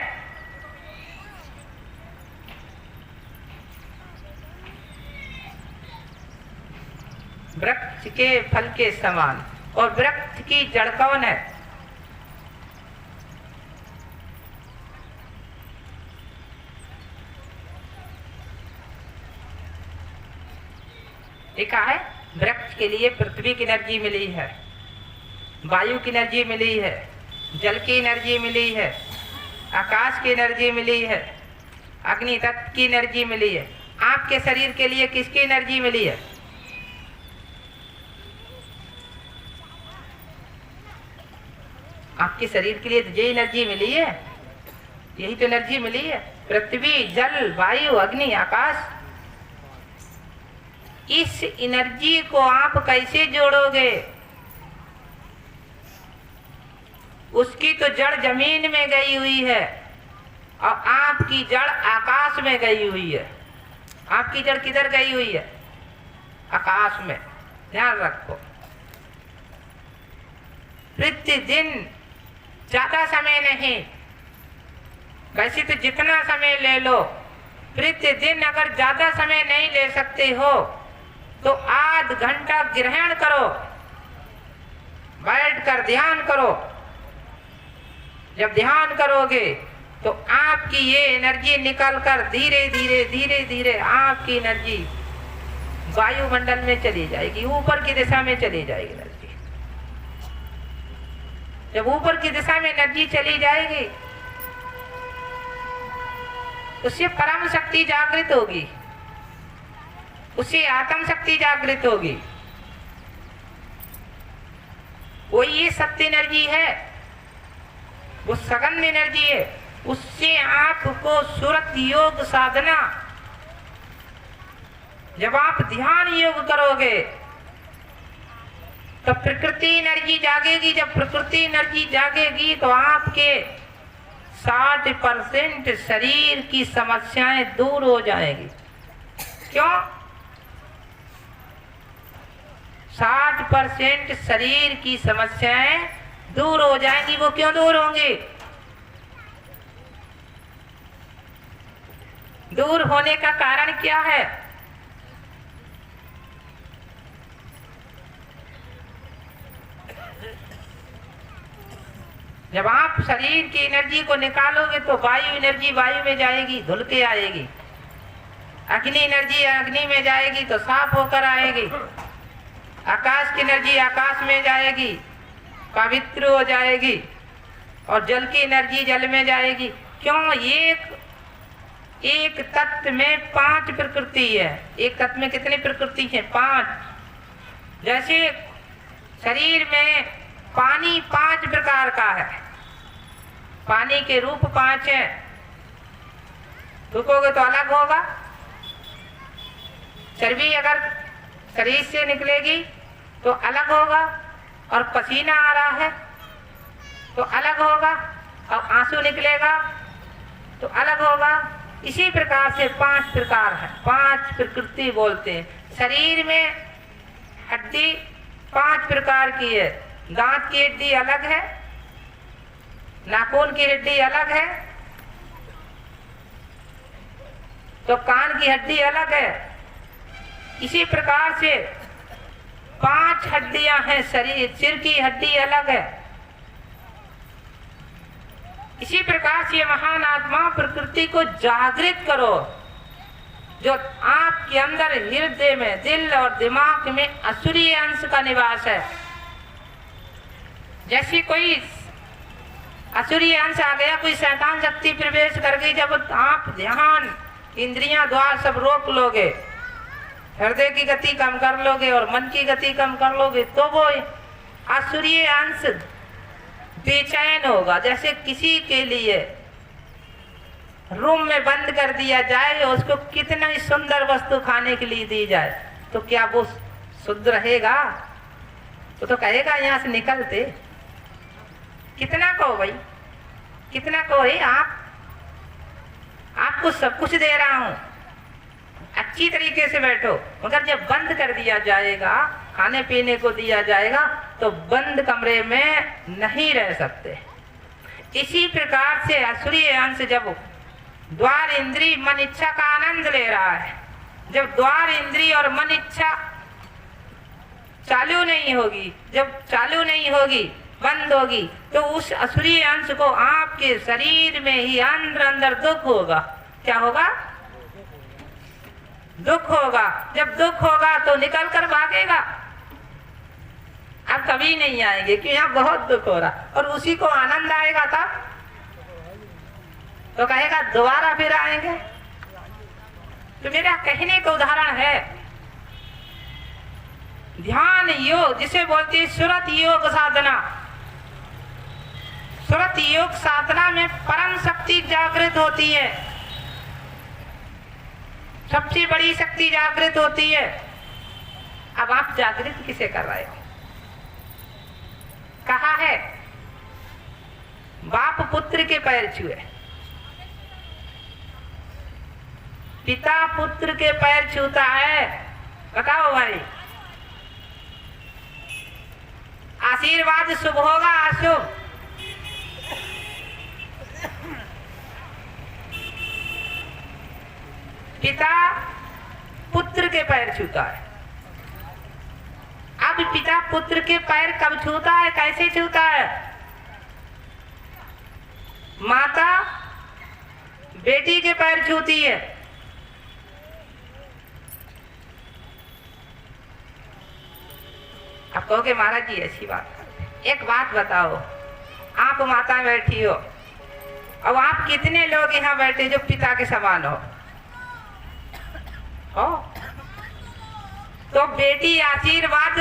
वृक्ष के फल के समान। और वृक्ष की जड़ कौन है? देखा है, वृक्ष के लिए पृथ्वी की एनर्जी मिली है, वायु की एनर्जी मिली है, जल की एनर्जी मिली है, आकाश की एनर्जी मिली है, अग्नि तत्व की एनर्जी मिली है। आपके शरीर के लिए किसकी एनर्जी मिली है? आपके शरीर के लिए तो ये एनर्जी मिली है, यही तो एनर्जी मिली है। पृथ्वी, जल, वायु, अग्नि, आकाश, इस एनर्जी को आप कैसे जोड़ोगे? उसकी तो जड़ जमीन में गई हुई है और आपकी जड़ आकाश में गई हुई है। आपकी जड़ किधर गई हुई है? आकाश में। ध्यान रखो, प्रतिदिन ज्यादा समय नहीं, वैसे तो जितना समय ले लो, प्रतिदिन अगर ज्यादा समय नहीं ले सकते हो तो आध घंटा ग्रहण करो, बैठकर ध्यान करो। जब ध्यान करोगे तो आपकी ये एनर्जी निकलकर धीरे धीरे धीरे धीरे आपकी एनर्जी वायुमंडल में चली जाएगी, ऊपर की दिशा में चली जाएगी एनर्जी। जब ऊपर की दिशा में एनर्जी चली जाएगी उससे परम शक्ति जागृत होगी, उससे आत्म शक्ति जागृत होगी। वो ये सत्य एनर्जी है, वो सगंध एनर्जी है। उससे आपको सुरत योग साधना, जब आप ध्यान योग करोगे तो प्रकृति एनर्जी जागेगी। जब प्रकृति एनर्जी जागेगी तो आपके 60% शरीर की समस्याएं दूर हो जाएगी। क्यों? 60% शरीर की समस्याएं दूर हो जाएंगी। वो क्यों दूर होंगी? दूर होने का कारण क्या है? जब आप शरीर की एनर्जी को निकालोगे तो वायु एनर्जी वायु में जाएगी, धुल के आएगी। अग्नि एनर्जी अग्नि में जाएगी तो साफ होकर आएगी। आकाश की एनर्जी आकाश में जाएगी, पवित्र हो जाएगी। और जल की एनर्जी जल में जाएगी। क्यों? एक तत्व में 5 प्रकृति है। एक तत्व में कितनी प्रकृति है? 5। जैसे शरीर में पानी 5 प्रकार का है, पानी के रूप 5 है। रुकोगे तो अलग होगा। चर्बी अगर शरीर से निकलेगी तो अलग होगा, और पसीना आ रहा है तो अलग होगा, और आंसू निकलेगा तो अलग होगा। इसी प्रकार से 5 प्रकार है, 5 प्रकृति बोलते हैं। शरीर में हड्डी 5 प्रकार की है। दांत की हड्डी अलग है, नाखून की हड्डी अलग है, तो कान की हड्डी अलग है। इसी प्रकार से 5 हड्डियां हैं शरीर। सिर की हड्डी अलग है। इसी प्रकार से महान आत्मा प्रकृति को जागृत करो। जो आपके अंदर हृदय में, दिल और दिमाग में असुरीय अंश का निवास है। जैसे कोई असुरीय अंश आ गया, कोई शैतान शक्ति प्रवेश कर गई, जब आप ध्यान इंद्रियां द्वार सब रोक लोगे, हृदय की गति कम कर लोगे और मन की गति कम कर लोगे, तो वो असुरीय अंश बेचैन होगा। जैसे किसी के लिए रूम में बंद कर दिया जाए, उसको कितना ही सुंदर वस्तु खाने के लिए दी जाए, तो क्या वो शुद्ध रहेगा? तो कहेगा यहाँ से निकलते। कितना कहो भाई, कितना कहो है आपको सब कुछ दे रहा हूं, अच्छी तरीके से बैठो। मगर जब बंद कर दिया जाएगा, खाने पीने को दिया जाएगा, तो बंद कमरे में नहीं रह सकते। इसी प्रकार से असुरीय अंश जब द्वार इंद्री मन इच्छा का आनंद ले रहा है, जब द्वार इंद्री और मन इच्छा चालू नहीं होगी, जब चालू नहीं होगी, बंद होगी, तो उस असुरीय अंश को आपके शरीर में ही अंदर अंदर दुख होगा। क्या होगा? दुख होगा। जब दुख होगा तो निकल कर भागेगा। अब कभी नहीं आएंगे क्यों, यहाँ बहुत दुख हो रहा। और उसी को आनंद आएगा तब तो कहेगा दोबारा फिर आएंगे। तो मेरा कहने का उदाहरण है ध्यान योग, जिसे बोलते हैं सुरत योग साधना। सुरत योग साधना में परम शक्ति जागृत होती है, सबसे बड़ी शक्ति जागृत होती है। अब आप जागृत किसे कर रहे हो? कहा है बाप पुत्र के पैर छुए, पिता पुत्र के पैर छूता है। बताओ भाई, आशीर्वाद शुभ होगा अशुभ? पिता पुत्र के पैर छूता है। अब पिता पुत्र के पैर कब छूता है, कैसे छूता है? माता बेटी के पैर छूती है। आप कहोगे महाराज जी ऐसी बात। एक बात बताओ, आप माता बैठी हो, अब आप कितने लोग यहाँ बैठे जो पिता के समान हो? तो बेटी आशीर्वाद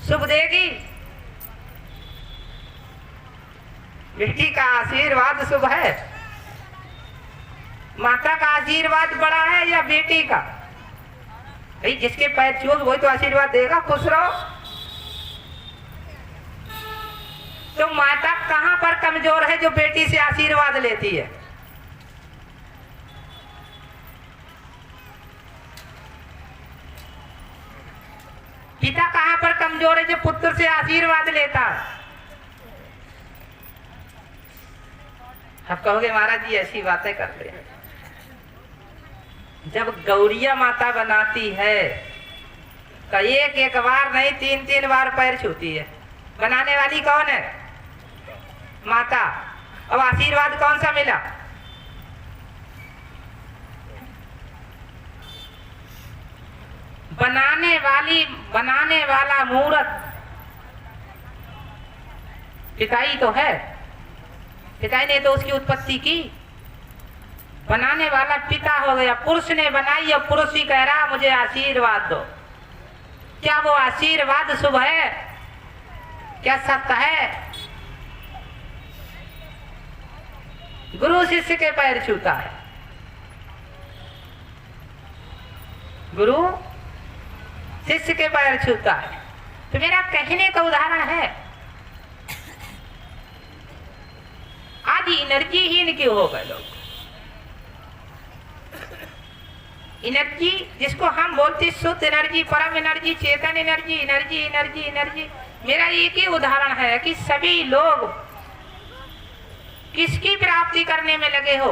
शुभ देगी, बेटी का आशीर्वाद शुभ है। माता का आशीर्वाद बड़ा है या बेटी का? भाई जिसके पैर छूओगे वही तो आशीर्वाद देगा, खुश रहो। तो माता कहां पर कमजोर है जो बेटी से आशीर्वाद लेती है? पिता कहां पर कमजोर है जो पुत्र से आशीर्वाद लेता है? आप कहोगे महाराज जी ऐसी बातें करते हैं। जब गौरिया माता बनाती है तो एक बार नहीं 3 बार पैर छूती है। बनाने वाली कौन है? माता। अब आशीर्वाद कौन सा मिला? बनाने वाला मूर्त पिताई तो है, पिताई ने तो उसकी उत्पत्ति की। बनाने वाला पिता हो गया, पुरुष ने बनाई और पुरुष ही कह रहा मुझे आशीर्वाद दो। क्या वो आशीर्वाद शुभ है? क्या सत्य है? गुरु शिष्य के पैर छूता है, गुरु शिष्य के पैर छूता है। तो मेरा कहने का उदाहरण है आज एनर्जीहीन क्यों हो गए लोग? एनर्जी जिसको हम बोलते शुद्ध एनर्जी, परम एनर्जी, चेतन एनर्जी, एनर्जी एनर्जी एनर्जी। मेरा एक ही उदाहरण है कि सभी लोग किसकी प्राप्ति करने में लगे हो?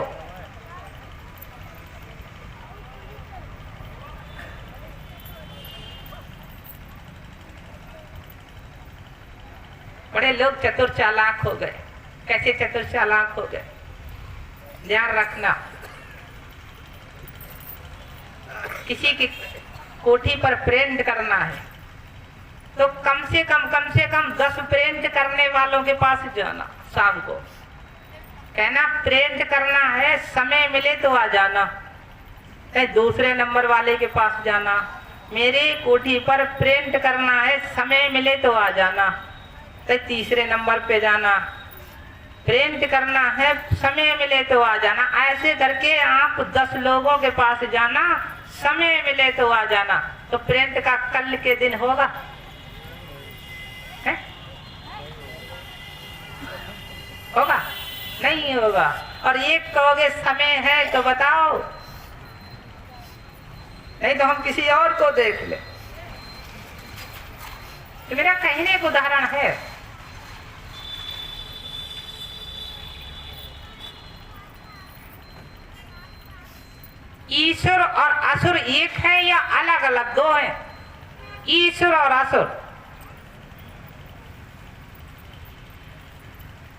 बड़े लोग चतुर चालाक हो गए। कैसे चतुर चालाक हो गए? ध्यान रखना, किसी की कोठी पर प्रिंट करना है तो कम से कम 10 प्रिंट करने वालों के पास जाना। शाम को कहना प्रिंट करना है, समय मिले तो आ जाना। कहीं दूसरे नंबर वाले के पास जाना, मेरे कोठी पर प्रिंट करना है, समय मिले तो आ जाना। कहीं तीसरे नंबर पे जाना, प्रिंट करना है, समय मिले तो आ जाना। ऐसे करके आप 10 लोगों के पास जाना, समय मिले तो आ जाना। तो प्रिंट का कल के दिन होगा? है? होगा? नहीं होगा। और एक कहोगे समय है तो बताओ, नहीं तो हम किसी और को देख ले। तो मेरा कहने का उदाहरण है ईश्वर और असुर एक है या अलग अलग दो हैं? ईश्वर और असुर,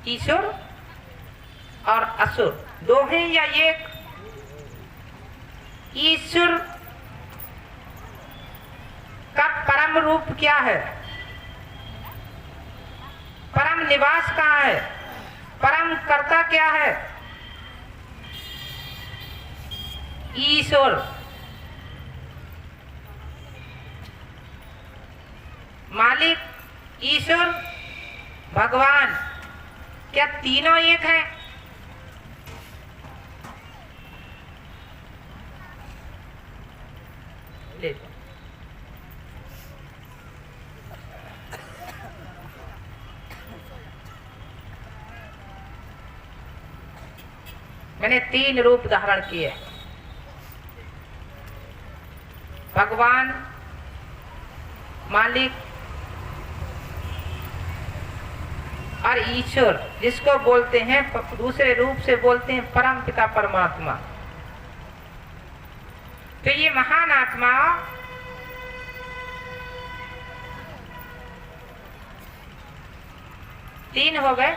ईश्वर और असुर दो हैं या एक? ईश्वर का परम रूप क्या है? परम निवास कहाँ है, परम कर्ता क्या है? ईश्वर। मालिक, ईश्वर, भगवान, क्या तीनों एक हैं? ले लो। मैंने 3 रूप धारण किए, भगवान, मालिक और ईश्वर, जिसको बोलते हैं दूसरे रूप से बोलते हैं परम पिता परमात्मा। तो ये महान आत्मा तीन हो गए।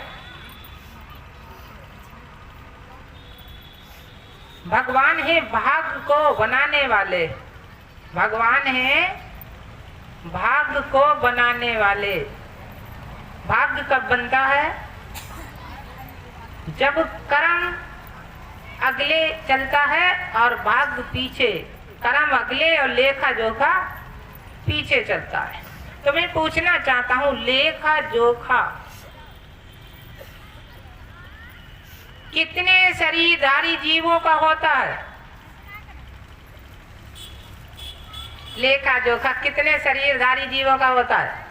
भगवान है भाग्य को बनाने वाले, भगवान है भाग्य को बनाने वाले। भाग्य कब बनता है? जब कर्म अगले चलता है और भाग्य पीछे, कर्म अगले और लेखा जोखा पीछे चलता है। तो मैं पूछना चाहता हूं, लेखा जोखा कितने शरीरधारी जीवों का होता है? लेखा जोखा कितने शरीरधारी जीवों का होता है?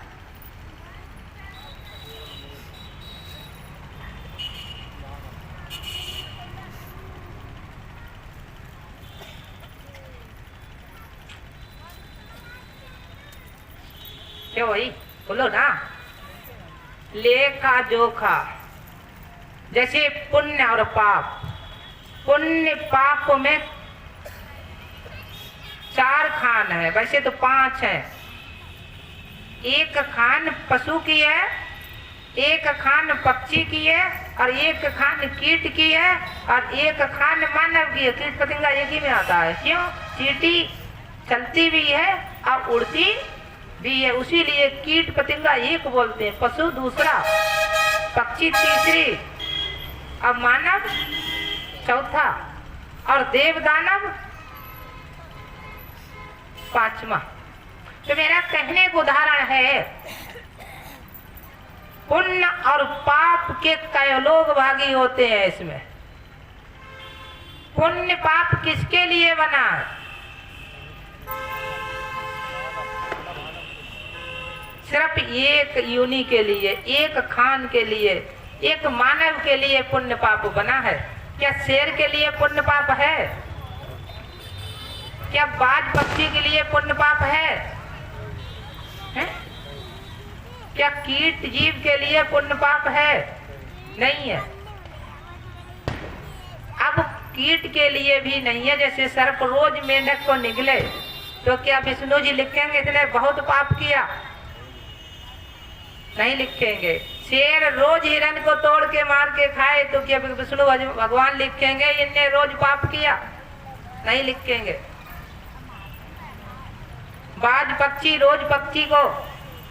क्यों भाई, बोलो ना। लेखा जोखा जैसे पुण्य और पाप। पुण्य पाप में 4 खान है, वैसे तो 5 है। एक खान पशु की है, एक खान पक्षी की है, और एक खान कीट की है, और एक खान मानव की है। कीट पतंगा एक ही में आता है। क्यों? चींटी चलती भी है और उड़ती भी है, उसी लिए कीट पतंगा एक बोलते हैं। पशु दूसरा, पक्षी तीसरी, और मानव चौथा, और देव दानव 5वां। तो मेरा कहने का उदाहरण है, पुण्य और पाप के कई लोग भागी होते हैं इसमें। पुण्य पाप किसके लिए बना है? सिर्फ एक योनि के लिए, एक खान के लिए, एक मानव के लिए पुण्य पाप बना है। क्या शेर के लिए पुण्य पाप है? क्या बाज पक्षी के लिए पुण्य पाप है? क्या कीट जीव के लिए पुण्य पाप है? नहीं है। अब कीट के लिए भी नहीं है। जैसे सर्प रोज मेंढक को निगले, तो क्या विष्णु जी लिखेंगे इसने बहुत पाप किया? नहीं लिखेंगे। शेर रोज हिरण को तोड़ के मार के खाए, तो क्या विष्णु भगवान लिखेंगे इनने रोज पाप किया? नहीं लिखेंगे। बाज पक्षी रोज पक्षी को,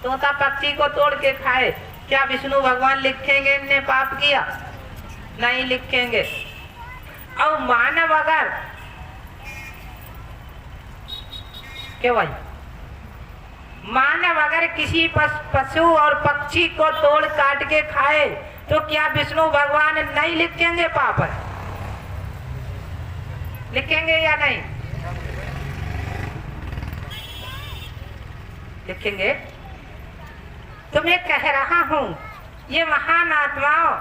तोता पक्षी को तोड़ के खाए, क्या विष्णु भगवान लिखेंगे इनने पाप किया? नहीं लिखेंगे। और मानव अगर, क्या भाई, मानव अगर किसी पशु और पक्षी को तोड़ काट के खाए, तो क्या विष्णु भगवान नहीं लिखेंगे पाप है? लिखेंगे या नहीं लिखेंगे? तो मैं कह रहा हूं, ये महान आत्माओं,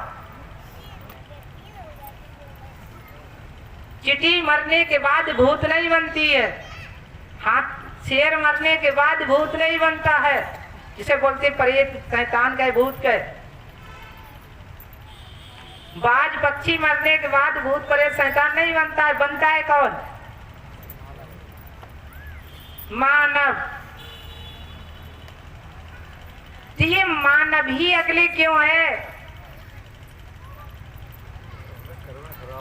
चींटी मरने के बाद भूत नहीं बनती है। हाथ शेर मरने के बाद भूत नहीं बनता है, जिसे बोलते प्रेत, शैतान का भूत का। बाज पक्षी मरने के बाद भूत प्रेत शैतान नहीं बनता है। बनता है कौन? मानव। तो ये मानव ही अगले क्यों है?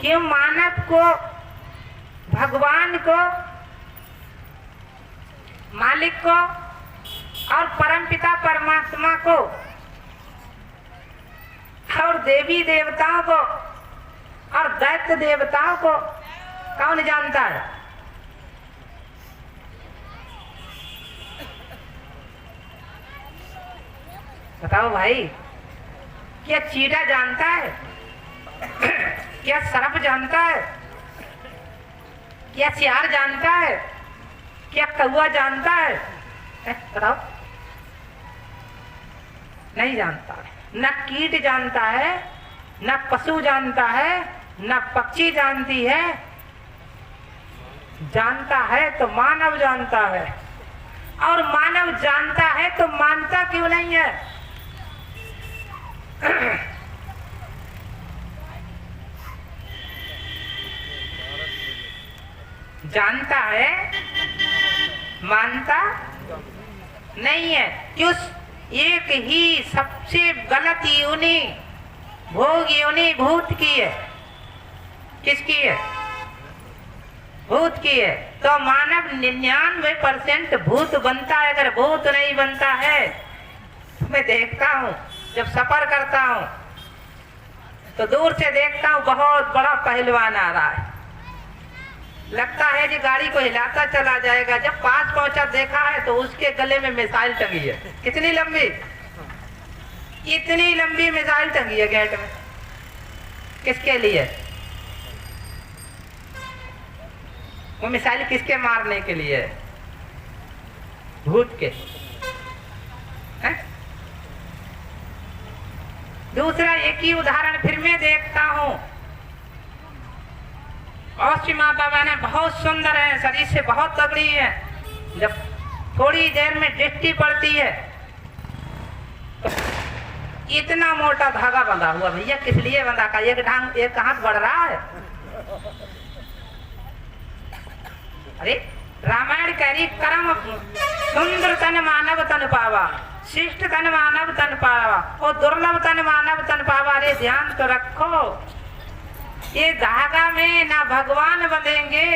क्यों मानव को, भगवान को, मालिक को और परमपिता परमात्मा को और देवी देवताओं को और दैत्य देवताओं को कौन जानता है? बताओ भाई, क्या चीटा जानता है? क्या सर्प जानता है? क्या सियार जानता है? क्या कौवा जानता है? बताओ, नहीं जानता है। न कीट जानता है, न पशु जानता है, न पक्षी जानती है। जानता है तो मानव जानता है, और मानव जानता है तो मानता क्यों नहीं है? जानता है, मानता नहीं है। क्यों? एक ही सबसे गलत योनि, भोग योनि भूत की है। किसकी है? भूत की है। तो मानव 99% भूत बनता है। अगर भूत नहीं बनता है, मैं देखता हूँ जब सफर करता हूँ तो दूर से देखता हूँ बहुत बड़ा पहलवान आ रहा है, लगता है कि गाड़ी को हिलाता चला जाएगा। जब पास पहुंचा देखा है तो उसके गले में मिसाइल टंगी है। कितनी लंबी? इतनी लंबी मिसाइल टंगी है गेट में। किसके लिए? वो मिसाइल किसके मारने के लिए? भूत के। है? दूसरा एक ही उदाहरण फिर मैं देखता हूं। और माता बहने बहुत सुंदर है, शरीर से बहुत तगड़ी है। जब थोड़ी देर में दृष्टि पड़ती है तो इतना मोटा धागा बंधा हुआ। भैया किस लिए बंधा? का एक हाथ बढ़ रहा है। अरे रामायण कह रही कर्म सुंदर तन मानव तन पावा, शिष्ट तन मानव तन पावा और दुर्लभ तन मानव तन पावा। अरे ध्यान तो रखो, ये धागा में ना भगवान बंधेंगे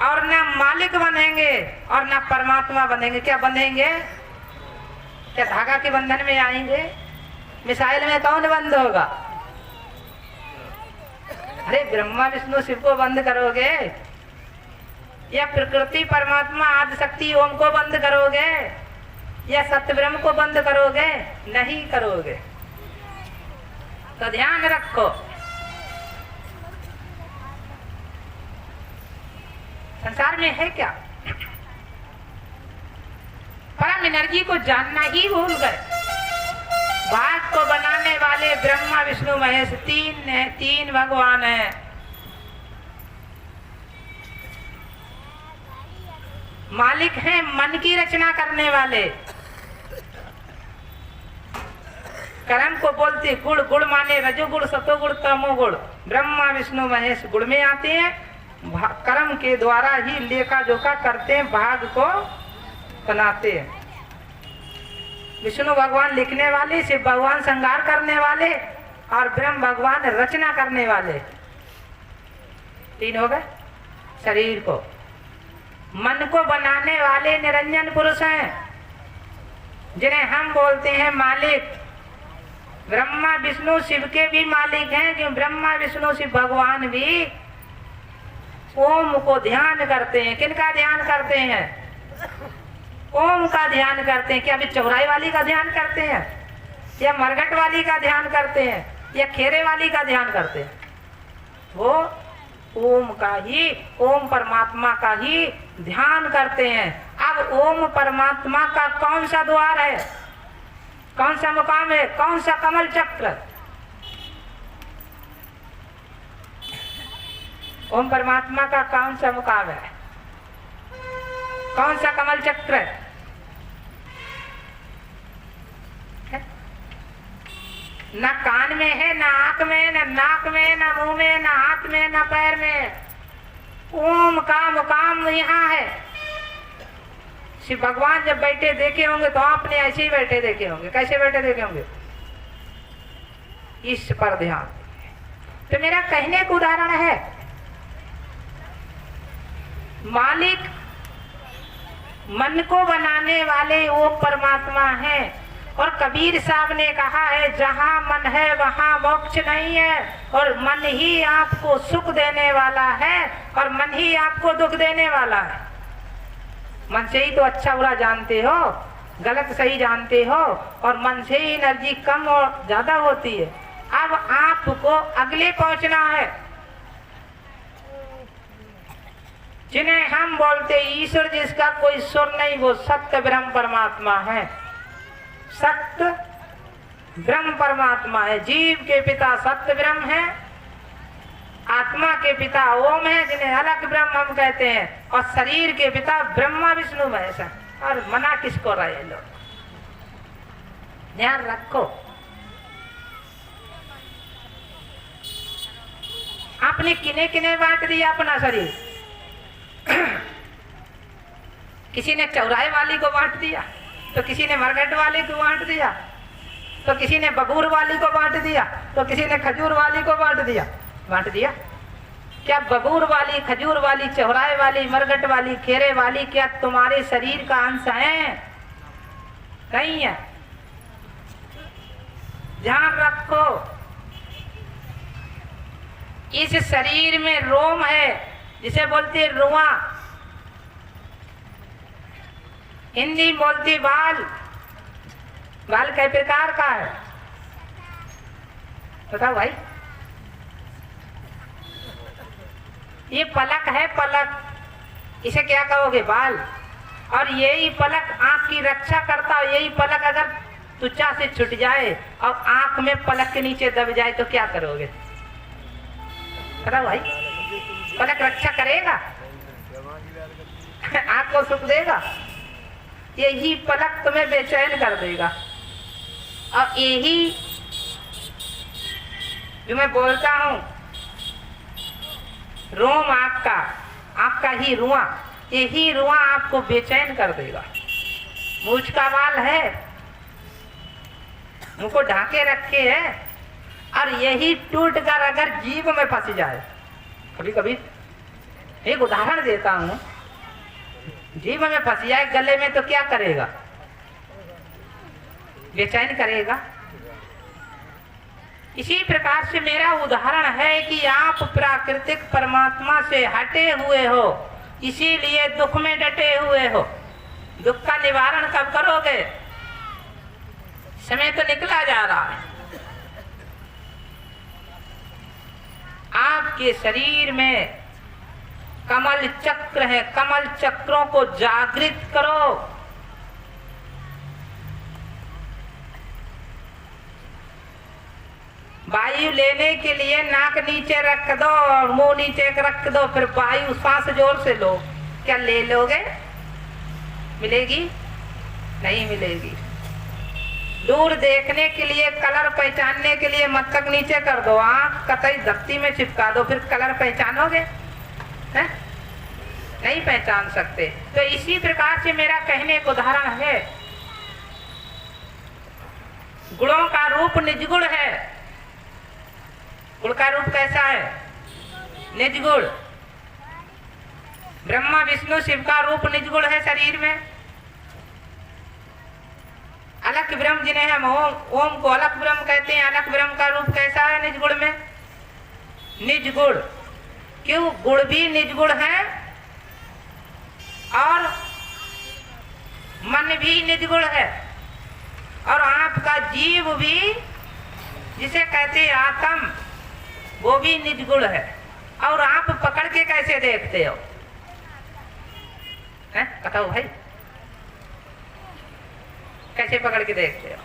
और ना मालिक बंधेंगे और ना परमात्मा बंधेंगे। क्या बंधेंगे? क्या धागा के बंधन में आएंगे? मिसाइल में कौन बंद होगा? अरे ब्रह्मा विष्णु शिव को बंद करोगे या प्रकृति परमात्मा आदि शक्ति ओम को बंद करोगे या सत्य ब्रह्म को बंद करोगे? नहीं करोगे। तो ध्यान रखो, संसार में है क्या? परम एनर्जी को जानना ही भूल गए। भाग को बनाने वाले ब्रह्मा विष्णु महेश तीन भगवान हैं। मालिक हैं मन की रचना करने वाले। कर्म को बोलते गुण, गुण माने रजोगुण सतोगुण तमोगुण। ब्रह्मा विष्णु महेश गुण में आते हैं। कर्म के द्वारा ही लेखा जोखा करते हैं, भाग को बनाते हैं। विष्णु भगवान लिखने वाले, शिव भगवान संहार करने वाले और ब्रह्म भगवान रचना करने वाले। तीन हो गए। शरीर को, मन को बनाने वाले निरंजन पुरुष हैं, जिन्हें हम बोलते हैं मालिक। ब्रह्मा विष्णु शिव के भी मालिक हैं, क्यों? ब्रह्मा विष्णु शिव भगवान भी ओम को ध्यान करते हैं। किनका ध्यान करते हैं? ओम का ध्यान करते हैं। क्या अभी चौराई वाली का ध्यान करते हैं या मरघट वाली का ध्यान करते हैं या खेरे वाली का ध्यान करते हैं? वो ओम का ही, ओम परमात्मा का ही ध्यान करते हैं। अब ओम परमात्मा का कौन सा द्वार है? कौन सा मुकाम है? कौन सा कमल चक्र? ओम परमात्मा का कौन सा मुकाम है? कौन सा कमल चक्र है? न कान में है, न आंख में, न नाक में, न मुंह में, न हाथ में, न पैर में। ओम का मुकाम यहाँ है। शिव भगवान जब बैठे देखे होंगे तो आपने ऐसे ही बैठे देखे होंगे। कैसे बैठे देखे होंगे? इस पर ध्यान। तो मेरा कहने का उदाहरण है, मालिक मन को बनाने वाले वो परमात्मा है और कबीर साहब ने कहा है जहाँ मन है वहाँ मोक्ष नहीं है, और मन ही आपको सुख देने वाला है और मन ही आपको दुख देने वाला है। मन से ही तो अच्छा बुरा जानते हो, गलत सही जानते हो, और मन से ही एनर्जी कम और ज्यादा होती है। अब आपको अगले पहुंचना है, जिन्हें हम बोलते ईश्वर, जिसका कोई सुर नहीं, वो सत्य ब्रह्म परमात्मा है। सत्य ब्रह्म परमात्मा है। जीव के पिता सत्य ब्रह्म है, आत्मा के पिता ओम है, जिन्हें अलग ब्रह्म हम कहते हैं, और शरीर के पिता ब्रह्मा विष्णु महेश है। और मना किसको रहे लोग, ध्यान रखो। आपने किने किने बांट दिया अपना शरीर। किसी ने चौराहे वाली को बांट दिया, तो किसी ने मरघट वाले को बांट दिया, तो किसी ने बबूर वाली को बांट दिया, तो किसी ने खजूर वाली को बांट दिया। बांट दिया क्या बबूर वाली, खजूर वाली, चौराहे वाली, मरघट वाली, खेरे वाली क्या तुम्हारे शरीर का अंश है? नहीं है। ध्यान रखो, इस शरीर में रोम है, जिसे बोलते रुआ, हिंदी बोलती बाल। बाल कई प्रकार का है बताओ भाई? ये पलक है, पलक, इसे क्या कहोगे? बाल। और यही पलक आंख की रक्षा करता है। यही पलक अगर त्वचा से छूट जाए और आंख में पलक के नीचे दब जाए तो क्या करोगे? बताओ भाई, पलक रक्षा करेगा? आंख को सुख देगा? यही पलक तुम्हें बेचैन कर देगा। और यही जो मैं बोलता हूं, रोम आपका ही रुआ, यही रुआ आपको बेचैन कर देगा। मूछ का बाल है, मुंह को ढाके रखे है, और यही टूट कर अगर जीभ में फंस जाए, कभी कभी एक उदाहरण देता हूं, जीभ में फंस जाए गले में, तो क्या करेगा? बेचैन करेगा। इसी प्रकार से मेरा उदाहरण है कि आप प्राकृतिक परमात्मा से हटे हुए हो, इसीलिए दुख में डटे हुए हो। दुख का निवारण कब करोगे? समय तो निकला जा रहा है। आपके शरीर में कमल चक्र है, कमल चक्रों को जागृत करो। वायु लेने के लिए नाक नीचे रख दो और मुंह नीचे रख दो, फिर वायु सांस जोर से लो। क्या ले लोगे? मिलेगी? नहीं मिलेगी। दूर देखने के लिए, कलर पहचानने के लिए मस्तक नीचे कर दो, आंख कतई धरती में चिपका दो, फिर कलर पहचानोगे? है? नहीं पहचान सकते। तो इसी प्रकार से मेरा कहने का उदाहरण है, गुणों का रूप निजगुण है। गुण का रूप कैसा है? निजगुण। ब्रह्मा विष्णु शिव का रूप निजगुण है शरीर में। अलग ब्रह्म जिन्हें हम ओम को अलग ब्रह्म कहते हैं, अलग ब्रह्म का रूप कैसा है निजगुण में? निजगुण। क्यों? गुण भी निजगुण है और मन भी निजगुण है, और आपका जीव भी, जिसे कहते हैं आत्म, वो भी निजगुण है। और आप पकड़ के कैसे देखते हो? बताओ भाई, कैसे पकड़ के देखते हो?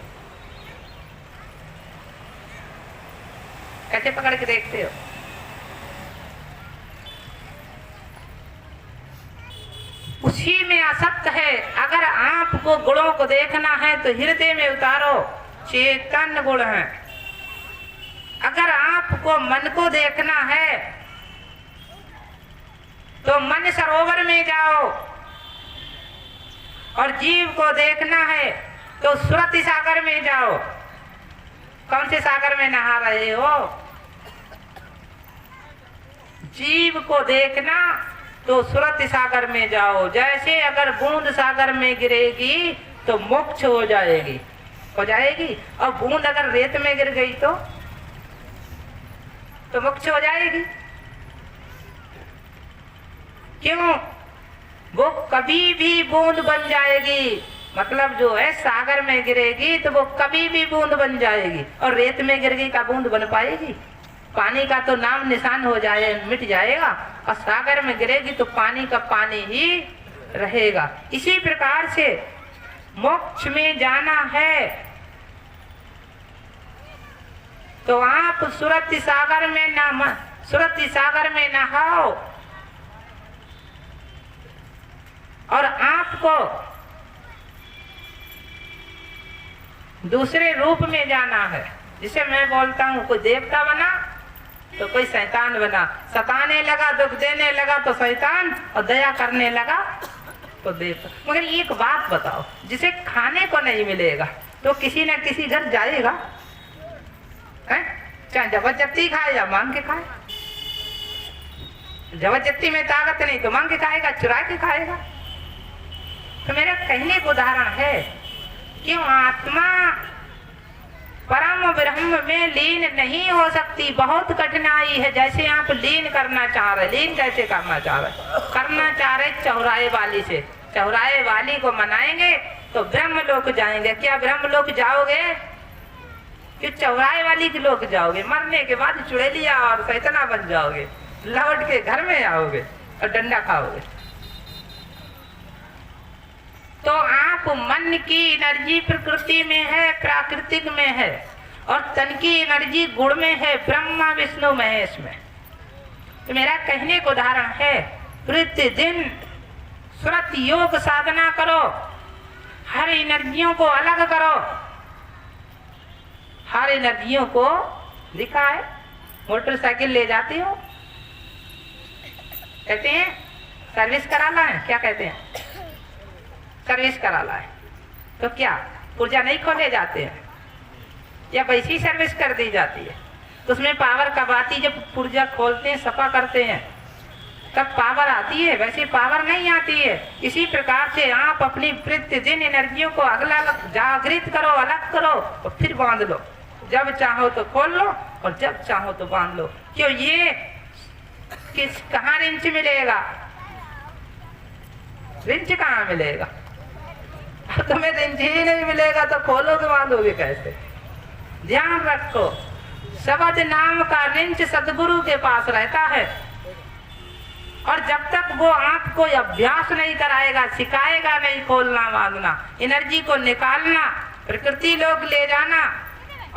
कैसे पकड़ के देखते हो? उसी में असत्य है। अगर आपको गुणों को देखना है तो हृदय में उतारो, चेतन गुण है। अगर आपको मन को देखना है तो मन सरोवर में जाओ, और जीव को देखना है तो सुरति सागर में जाओ। कौन से सागर में नहा रहे हो? जीव को देखना तो सुरति सागर में जाओ। जैसे अगर बूंद सागर में गिरेगी तो मोक्ष हो जाएगी, हो जाएगी। और बूंद अगर रेत में गिर गई तो मोक्ष हो जाएगी। क्यों? वो कभी भी बूंद बन जाएगी, मतलब जो है सागर में गिरेगी तो वो कभी भी बूंद बन जाएगी। और रेत में गिर गई का बूंद बन पाएगी? पानी का तो नाम निशान हो जाए, मिट जाएगा। और सागर में गिरेगी तो पानी का पानी ही रहेगा। इसी प्रकार से मोक्ष में जाना है तो आप सुरति सागर में नहाओ और आपको दूसरे रूप में जाना है। जिसे मैं बोलता हूं, कोई देवता बना तो कोई शैतान बना, सताने लगा, दुख देने लगा तो शैतान, और दया करने लगा तो देवता। मगर एक बात बताओ, जिसे खाने को नहीं मिलेगा तो किसी न किसी घर जाएगा, चाहे जबरदस्ती खाए या मांग के खाए। जबरदस्ती में ताकत नहीं तो मांग के खाएगा, चुरा के खाएगा। तो मेरा कहने का उदाहरण है कि आत्मा परम ब्रह्म में लीन नहीं हो सकती, बहुत कठिनाई है। जैसे आप लीन करना चाह रहे, लीन कैसे करना चाह रहे चौराहे वाली से। चौराहे वाली को मनाएंगे तो ब्रह्मलोक जाएंगे। क्या ब्रह्मलोक जाओगे कि चौराहे वाली के लोक जाओगे? मरने के बाद चुड़ैलिया और सैतना बन जाओगे, लौट के घर में आओगे और डंडा खाओगे। तो आप मन की एनर्जी प्रकृति में है, प्राकृतिक में है, और तन की एनर्जी गुण में है, ब्रह्मा विष्णु महेश में। तो मेरा कहने का उदाहरण है, प्रतिदिन सुरत योग साधना करो, हर एनर्जियों को अलग करो। हर एनर्जियों को दिखा है, मोटरसाइकिल ले जाती हो, कहते हैं सर्विस कराना है, क्या कहते हैं? सर्विस कराना है। तो क्या पुर्जा नहीं खोले जाते हैं या वैसी सर्विस कर दी जाती है? तो उसमें पावर कब आती? जब पुर्जा खोलते हैं, सफा करते हैं, तब पावर आती है, वैसे पावर नहीं आती है। इसी प्रकार से आप अपनी प्रतिदिन एनर्जियों को अगला जागृत करो, अलग करो और फिर बांध लो। जब चाहो तो खोल लो और जब चाहो तो बांध लो। क्यों? ये कहाँ रिंच मिलेगा? रिंच कहाँ मिलेगा? तुम्हें रिंच ही नहीं मिलेगा तो खोलोगे बांधोगे कैसे? ध्यान रखो, शब्द नाम का रिंच सदगुरु के पास रहता है, और जब तक वो आपको अभ्यास नहीं कराएगा, सिखाएगा नहीं खोलना बांधना, एनर्जी को निकालना, प्रकृति लोक ले जाना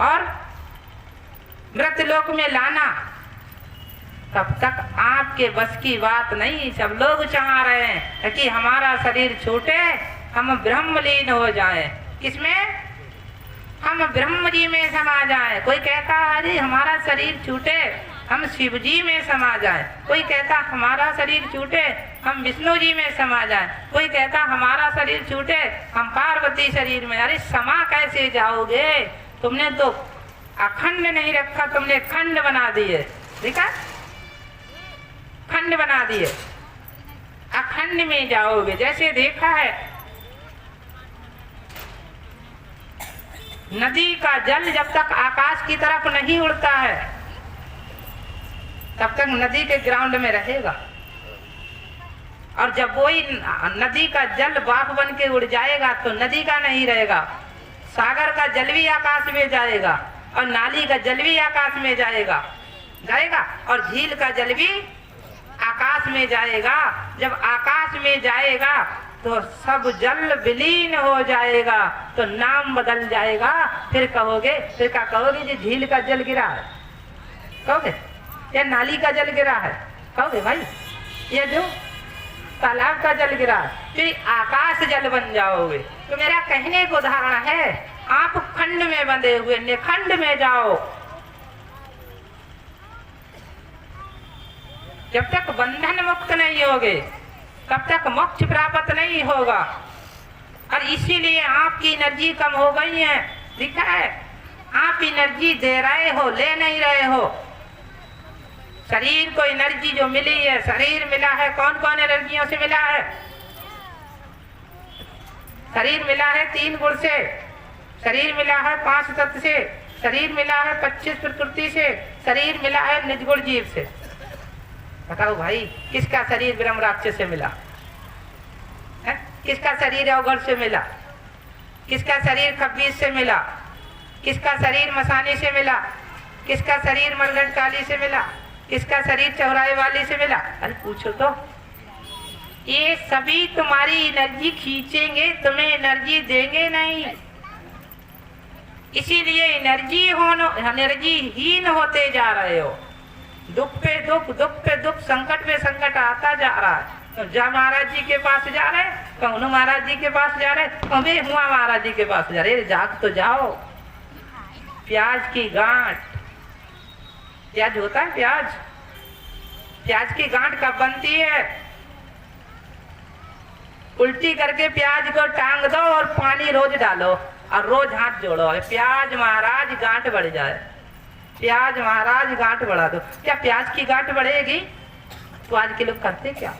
और मृत लोक में लाना, तब तक आपके बस की बात नहीं। सब लोग चाह रहे हैं कि हमारा शरीर छूटे, हम ब्रह्मलीन हो जाएं। किसमें? हम ब्रह्म जी में समा जाएं। कोई कहता अरे हमारा शरीर छूटे, हम शिव जी में समा जाएं। कोई कहता हमारा शरीर छूटे, हम विष्णु जी में समा जाएं। कोई कहता हमारा शरीर छूटे, हम पार्वती शरीर में। अरे समा कैसे जाओगे? तुमने तो अखंड नहीं रखा, तुमने खंड बना दिए। देखा, खंड बना दिए। अखंड में जाओगे। जैसे देखा है, नदी का जल जब तक आकाश की तरफ नहीं उड़ता है तब तक नदी के ग्राउंड में रहेगा, और जब वही नदी का जल वाफ बन के उड़ जाएगा तो नदी का नहीं रहेगा। सागर का जल भी आकाश में जाएगा और नाली का जल भी आकाश में जाएगा, और झील का जल भी आकाश में जाएगा। जब आकाश में जाएगा तो सब जल विलीन हो जाएगा, तो नाम बदल जाएगा। फिर कहोगे, फिर क्या कहोगे? जी झील का जल गिरा है कहोगे, या नाली का जल गिरा है कहोगे भाई, ये जो तालाब का जल गिरा है, फिर आकाश जल बन जाओगे। तो मेरा कहने का उदाहरण है, आप खंड में बंधे हुए निखंड में जाओ। जब तक बंधन मुक्त नहीं होगे तब तक मोक्ष प्राप्त नहीं होगा। और इसीलिए आपकी एनर्जी कम हो गई है। दिखा है, आप एनर्जी दे रहे हो, ले नहीं रहे हो। शरीर को एनर्जी जो मिली है, शरीर मिला है, कौन कौन एनर्जियों से मिला है? शरीर मिला है 3 गुण से। शरीर मिला है 5 तत्व से, शरीर मिला है 25 प्रकृति से, शरीर मिला है निजगुण जीव से। बताओ भाई, किसका शरीर ब्रह्म राक्षस से मिला है? किसका शरीर अवगढ़ से मिला? किसका शरीर खब्बीस से मिला? किसका शरीर मसानी से मिला? किसका शरीर मलगढ़ काली से मिला? किसका शरीर चौराहे वाली से मिला? अरे पूछो तो। ये सभी तुम्हारी एनर्जी खींचेंगे, तुम्हें एनर्जी देंगे नहीं। इसीलिए एनर्जी हीन होते जा रहे हो। दुख पे दुख, दुख पे दुख, संकट पे संकट आता जा रहा है। जा महाराज जी के पास जा रहे, कौन महाराज जी के पास जा रहे, अबे हुआ महाराज जी के पास जा रहे। जाग तो जाओ। प्याज की गांठ, प्याज होता है प्याज, प्याज की गांठ कब बनती है? उल्टी करके प्याज को टांग दो और पानी रोज डालो और रोज हाथ जोड़ो, प्याज महाराज गांठ बढ़ जाए, प्याज महाराज गांठ बढ़ा दो। क्या प्याज की गांठ बढ़ेगी? तो आज के लोग करते क्या?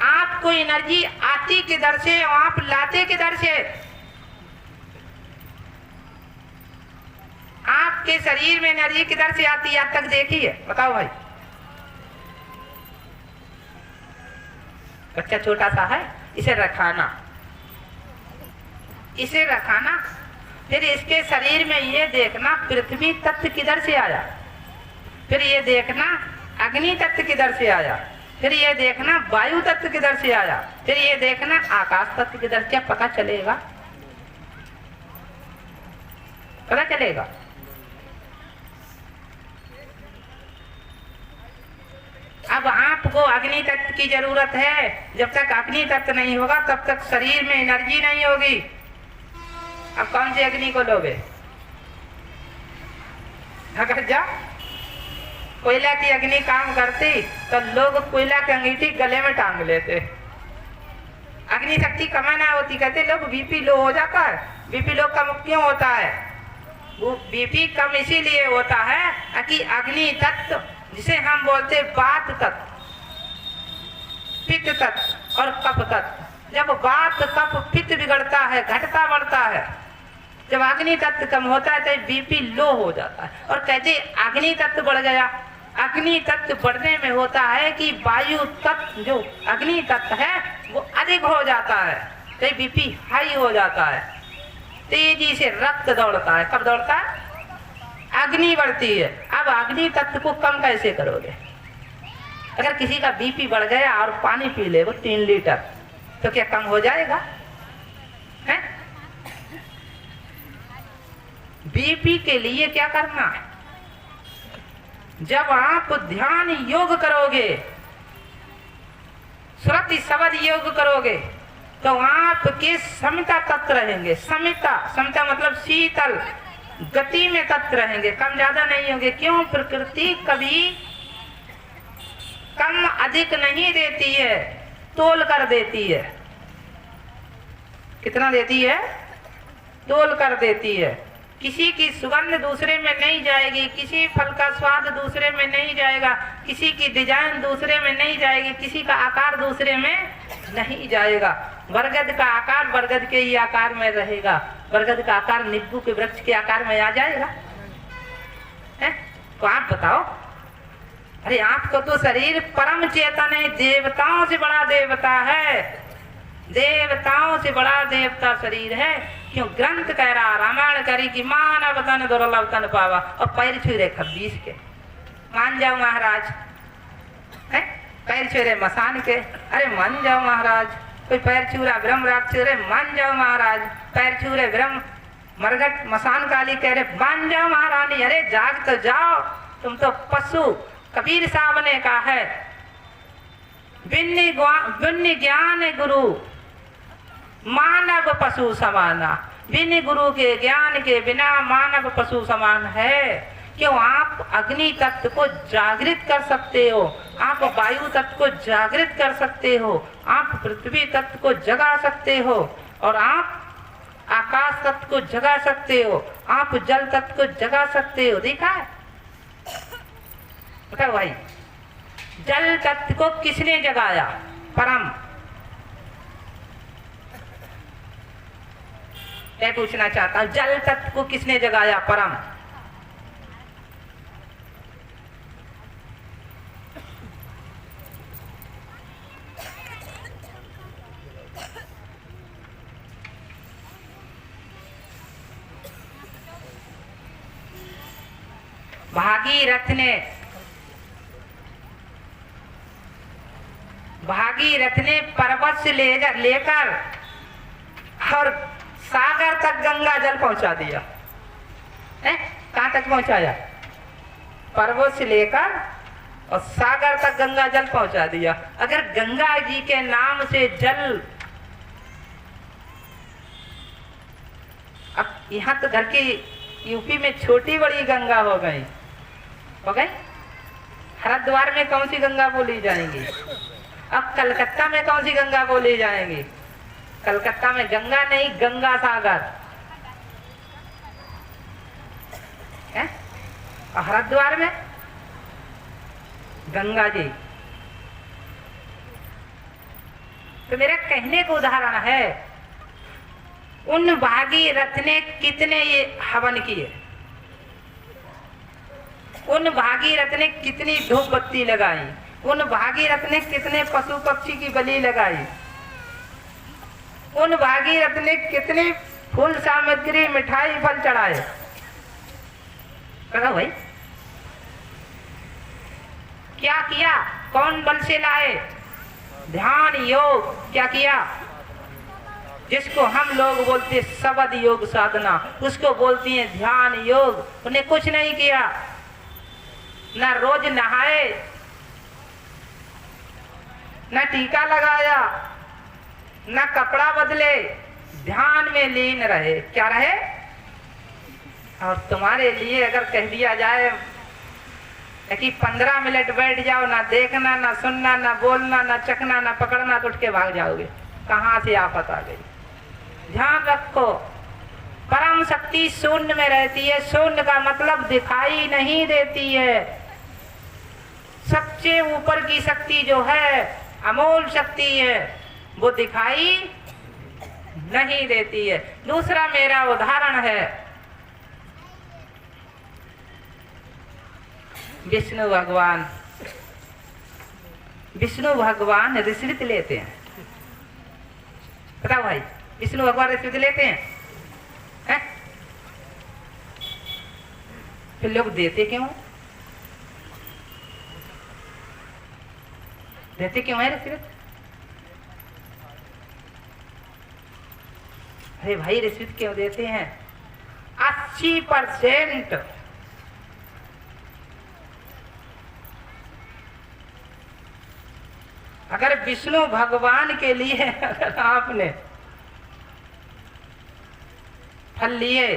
आपको एनर्जी आती किधर से, आप लाते किधर से? आपके शरीर में एनर्जी किधर से आती है आज तक देखी है? बताओ भाई। बच्चा छोटा सा है, इसे रखाना, इसे रखाना, फिर इसके शरीर में ये देखना पृथ्वी तत्व किधर से आया, फिर ये देखना अग्नि तत्व किधर से आया, फिर ये देखना वायु तत्व किधर से आया, फिर ये देखना आकाश तत्व किधर से। क्या पता चलेगा? पता चलेगा? अब आपको अग्नि तत्व की जरूरत है। जब तक अग्नि तत्व नहीं होगा तब तक शरीर में एनर्जी नहीं होगी। अब कौन सी अग्नि को लोगे? अगर जा कोयला की अग्नि काम करती तो लोग कोयला की अंगीठी गले में टांग लेते। अग्नि शक्ति कम ना होती, कहते लोग बीपी लो हो जाता है। बीपी लो कम क्यों होता है? वो बीपी कम इसीलिए होता है कि अग्नि तत्व, जिसे हम बोलते वात तत्व, पित्त तत्व और कफ तत्व, जब वात कफ पित्त बिगड़ता है, घटता बढ़ता है, जब अग्नि तत्व कम होता है तो बीपी लो हो जाता है। और कहते अग्नि तत्व बढ़ गया। अग्नि तत्व बढ़ने में होता है कि वायु तत्व जो अग्नि तत्व है वो अधिक हो जाता है, तो बीपी हाई हो जाता है, तेजी से रक्त दौड़ता है। कब दौड़ता है? अग्नि बढ़ती है। अब अग्नि तत्व को कम कैसे करोगे? अगर किसी का बीपी बढ़ गया और पानी पी ले वो 3 लीटर, तो क्या कम हो जाएगा? है? बीपी के लिए क्या करना है? जब आप ध्यान योग करोगे, श्रुति शब्द योग करोगे, तो आपके समिता तत्व रहेंगे। समिता मतलब शीतल गति में तत्व रहेंगे, कम ज्यादा नहीं होंगे। क्यों? प्रकृति कभी कम अधिक नहीं देती है, तोल कर देती है। कितना देती है? तोल कर देती है। किसी की सुगंध दूसरे में नहीं जाएगी, किसी फल का स्वाद दूसरे में नहीं जाएगा, किसी की डिजाइन दूसरे में नहीं जाएगी, किसी का आकार दूसरे में नहीं जाएगा। बरगद का आकार बरगद के ही आकार में रहेगा, बरगद का आकार नींबू के वृक्ष के आकार में आ जाएगा। है? तो आप बताओ, अरे आपको तो शरीर परम चेतन है, देवताओं से बड़ा देवता है, देवताओं से बड़ा देवता शरीर है। क्यों? ग्रंथ कह रहा, रामायण करी कि मानव तन दुर्लभ तन पावा, और पैर छुरे 26 के। मान जाओ महाराज, है? पैर छुरे मसान के, अरे मान जाओ महाराज। कोई पैर छुरा ब्रह्म राक्षस, मान जाओ महाराज। पैर छुरे ब्रह्म मरगट मसान काली, कह रहे मान जाओ महारानी। अरे जाग तो जाओ, तुम तो पशु। कबीर साहब ने कहा है, बिन ज्ञान गुरु मानव पशु समाना। बिन गुरु के ज्ञान के बिना मानव पशु समान है। क्यों? आप अग्नि तत्व को जागृत कर सकते हो, आप वायु तत्व को जागृत कर सकते हो, आप पृथ्वी तत्व को जगा सकते हो, और आप आकाश तत्व को जगा सकते हो, आप जल तत्व को जगा सकते हो। देखा है? बताओ भाई, जल तत्व को किसने जगाया? परम। मैं पूछना चाहता हूं, जल तत्व को किसने जगाया? परम। भागीरथ ने पर्वत से लेकर और सागर तक गंगा जल पहुंचा दिया। कहां तक पहुंचाया? पर्वत से लेकर और सागर तक गंगा जल पहुंचा दिया। अगर गंगा जी के नाम से जल, अब यहाँ तो घर की यूपी में छोटी बड़ी गंगा हो गई। हरिद्वार में कौन सी गंगा बोली जाएंगी? अब कलकत्ता में कौन सी गंगा बोली जाएंगी? कलकत्ता में गंगा नहीं, गंगा सागर है। और हरिद्वार में गंगा जी। तो मेरे कहने को उदाहरण है, उन भागीरथ ने कितने ये हवन किए, उन भागीरथ ने कितनी धूप बत्ती लगाई, उन भागीरथ ने कितने पशु पक्षी की बलि लगाई, उन भागीरथ ने कितनी फूल सामग्री मिठाई फल चढ़ाए। कहा भाई क्या किया? कौन बल से लाए? ध्यान योग। क्या किया? जिसको हम लोग बोलते शब्द योग साधना, उसको बोलती है ध्यान योग। उन्हें कुछ नहीं किया, ना रोज नहाए, ना टीका लगाया, ना कपड़ा बदले, ध्यान में लीन रहे। क्या रहे? और तुम्हारे लिए अगर कह दिया जाए कि 15 मिनट बैठ जाओ, ना देखना, ना सुनना, ना बोलना, ना चखना, ना पकड़ना, तो उठ के भाग जाओगे। कहां से आफत आ गई? ध्यान रखो, परम शक्ति शून्य में रहती है। शून्य का मतलब दिखाई नहीं देती है। सबसे ऊपर की शक्ति जो है, अमोल शक्ति है, वो दिखाई नहीं देती है। दूसरा मेरा उदाहरण है विष्णु भगवान। विष्णु भगवान रिश्वत लेते हैं। बताओ भाई, विष्णु भगवान रिश्वत लेते हैं? फिर लोग देते क्यों? देते क्यों है रिश्वत? अरे भाई रिश्वत क्यों देते हैं? 80% अगर विष्णु भगवान के लिए अगर आपने फल लिए,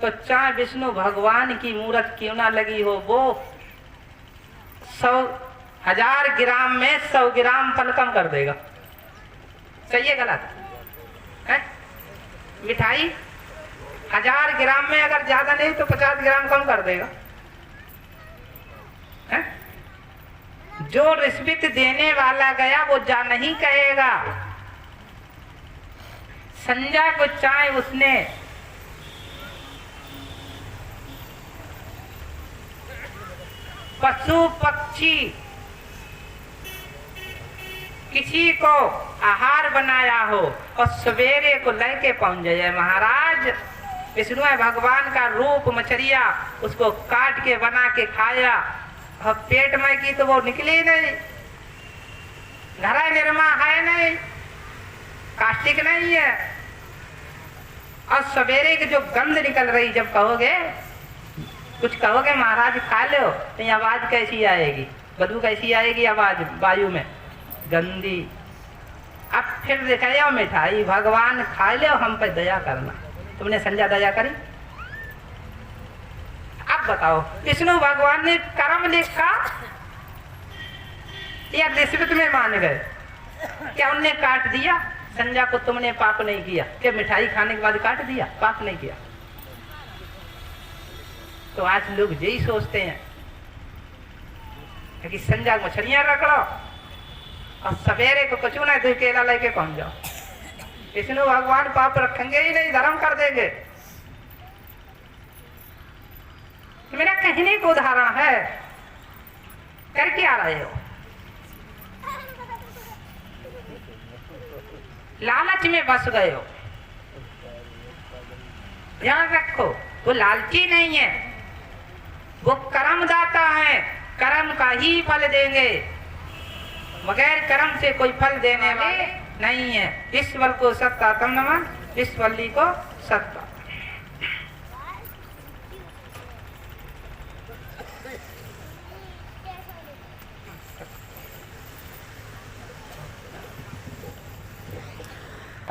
तो चाहे विष्णु भगवान की मूर्त क्यों ना लगी हो, वो 100,000 ग्राम में 100 ग्राम फल कम कर देगा। सही है गलत है? मिठाई 1000 ग्राम में अगर ज्यादा नहीं तो 50 ग्राम कम कर देगा। है? जो रिश्वत देने वाला गया वो जा नहीं कहेगा। संजय को चाहे उसने पशु पक्षी किसी को आहार बनाया हो और सवेरे को लेके पहुंच जाए, महाराज विष्णु भगवान का रूप मछलिया, उसको काट के बना के खाया और पेट में की तो वो निकली नहीं, घर निर्मा है नहीं, काष्टिक नहीं है, और सवेरे की जो गंध निकल रही, जब कहोगे कुछ कहोगे महाराज खा लो, तो आवाज कैसी आएगी? बदबू कैसी आएगी? आवाज वायु में गंदी। अब फिर दिखाया मिठाई, भगवान खा लो, हम पे दया करना। तुमने संजय दया करी? अब बताओ, विष्णु भगवान ने कर्म लिखा या रिश्वत में मान गए? क्या उनने काट दिया? संजय को तुमने पाप नहीं किया, क्या मिठाई खाने के बाद काट दिया? पाप नहीं किया। तो आज लोग यही सोचते हैं कि संजय मछलियां रख लो और सवेरे को कचू ना केला लेके पहुंच जाओ। विष्णु भगवान पाप रखेंगे ही नहीं, धर्म कर देंगे। मेरा कहने को उदाहरण है, करके आ रहे हो, लालच में बस गए हो। ध्यान रखो, वो लालची नहीं है, वो कर्मदाता है, कर्म का ही फल देंगे, बगैर कर्म से कोई फल देने वाले नहीं है। विश्वल को सत्ता तम नमः, विश्वल्ली को सत्ता।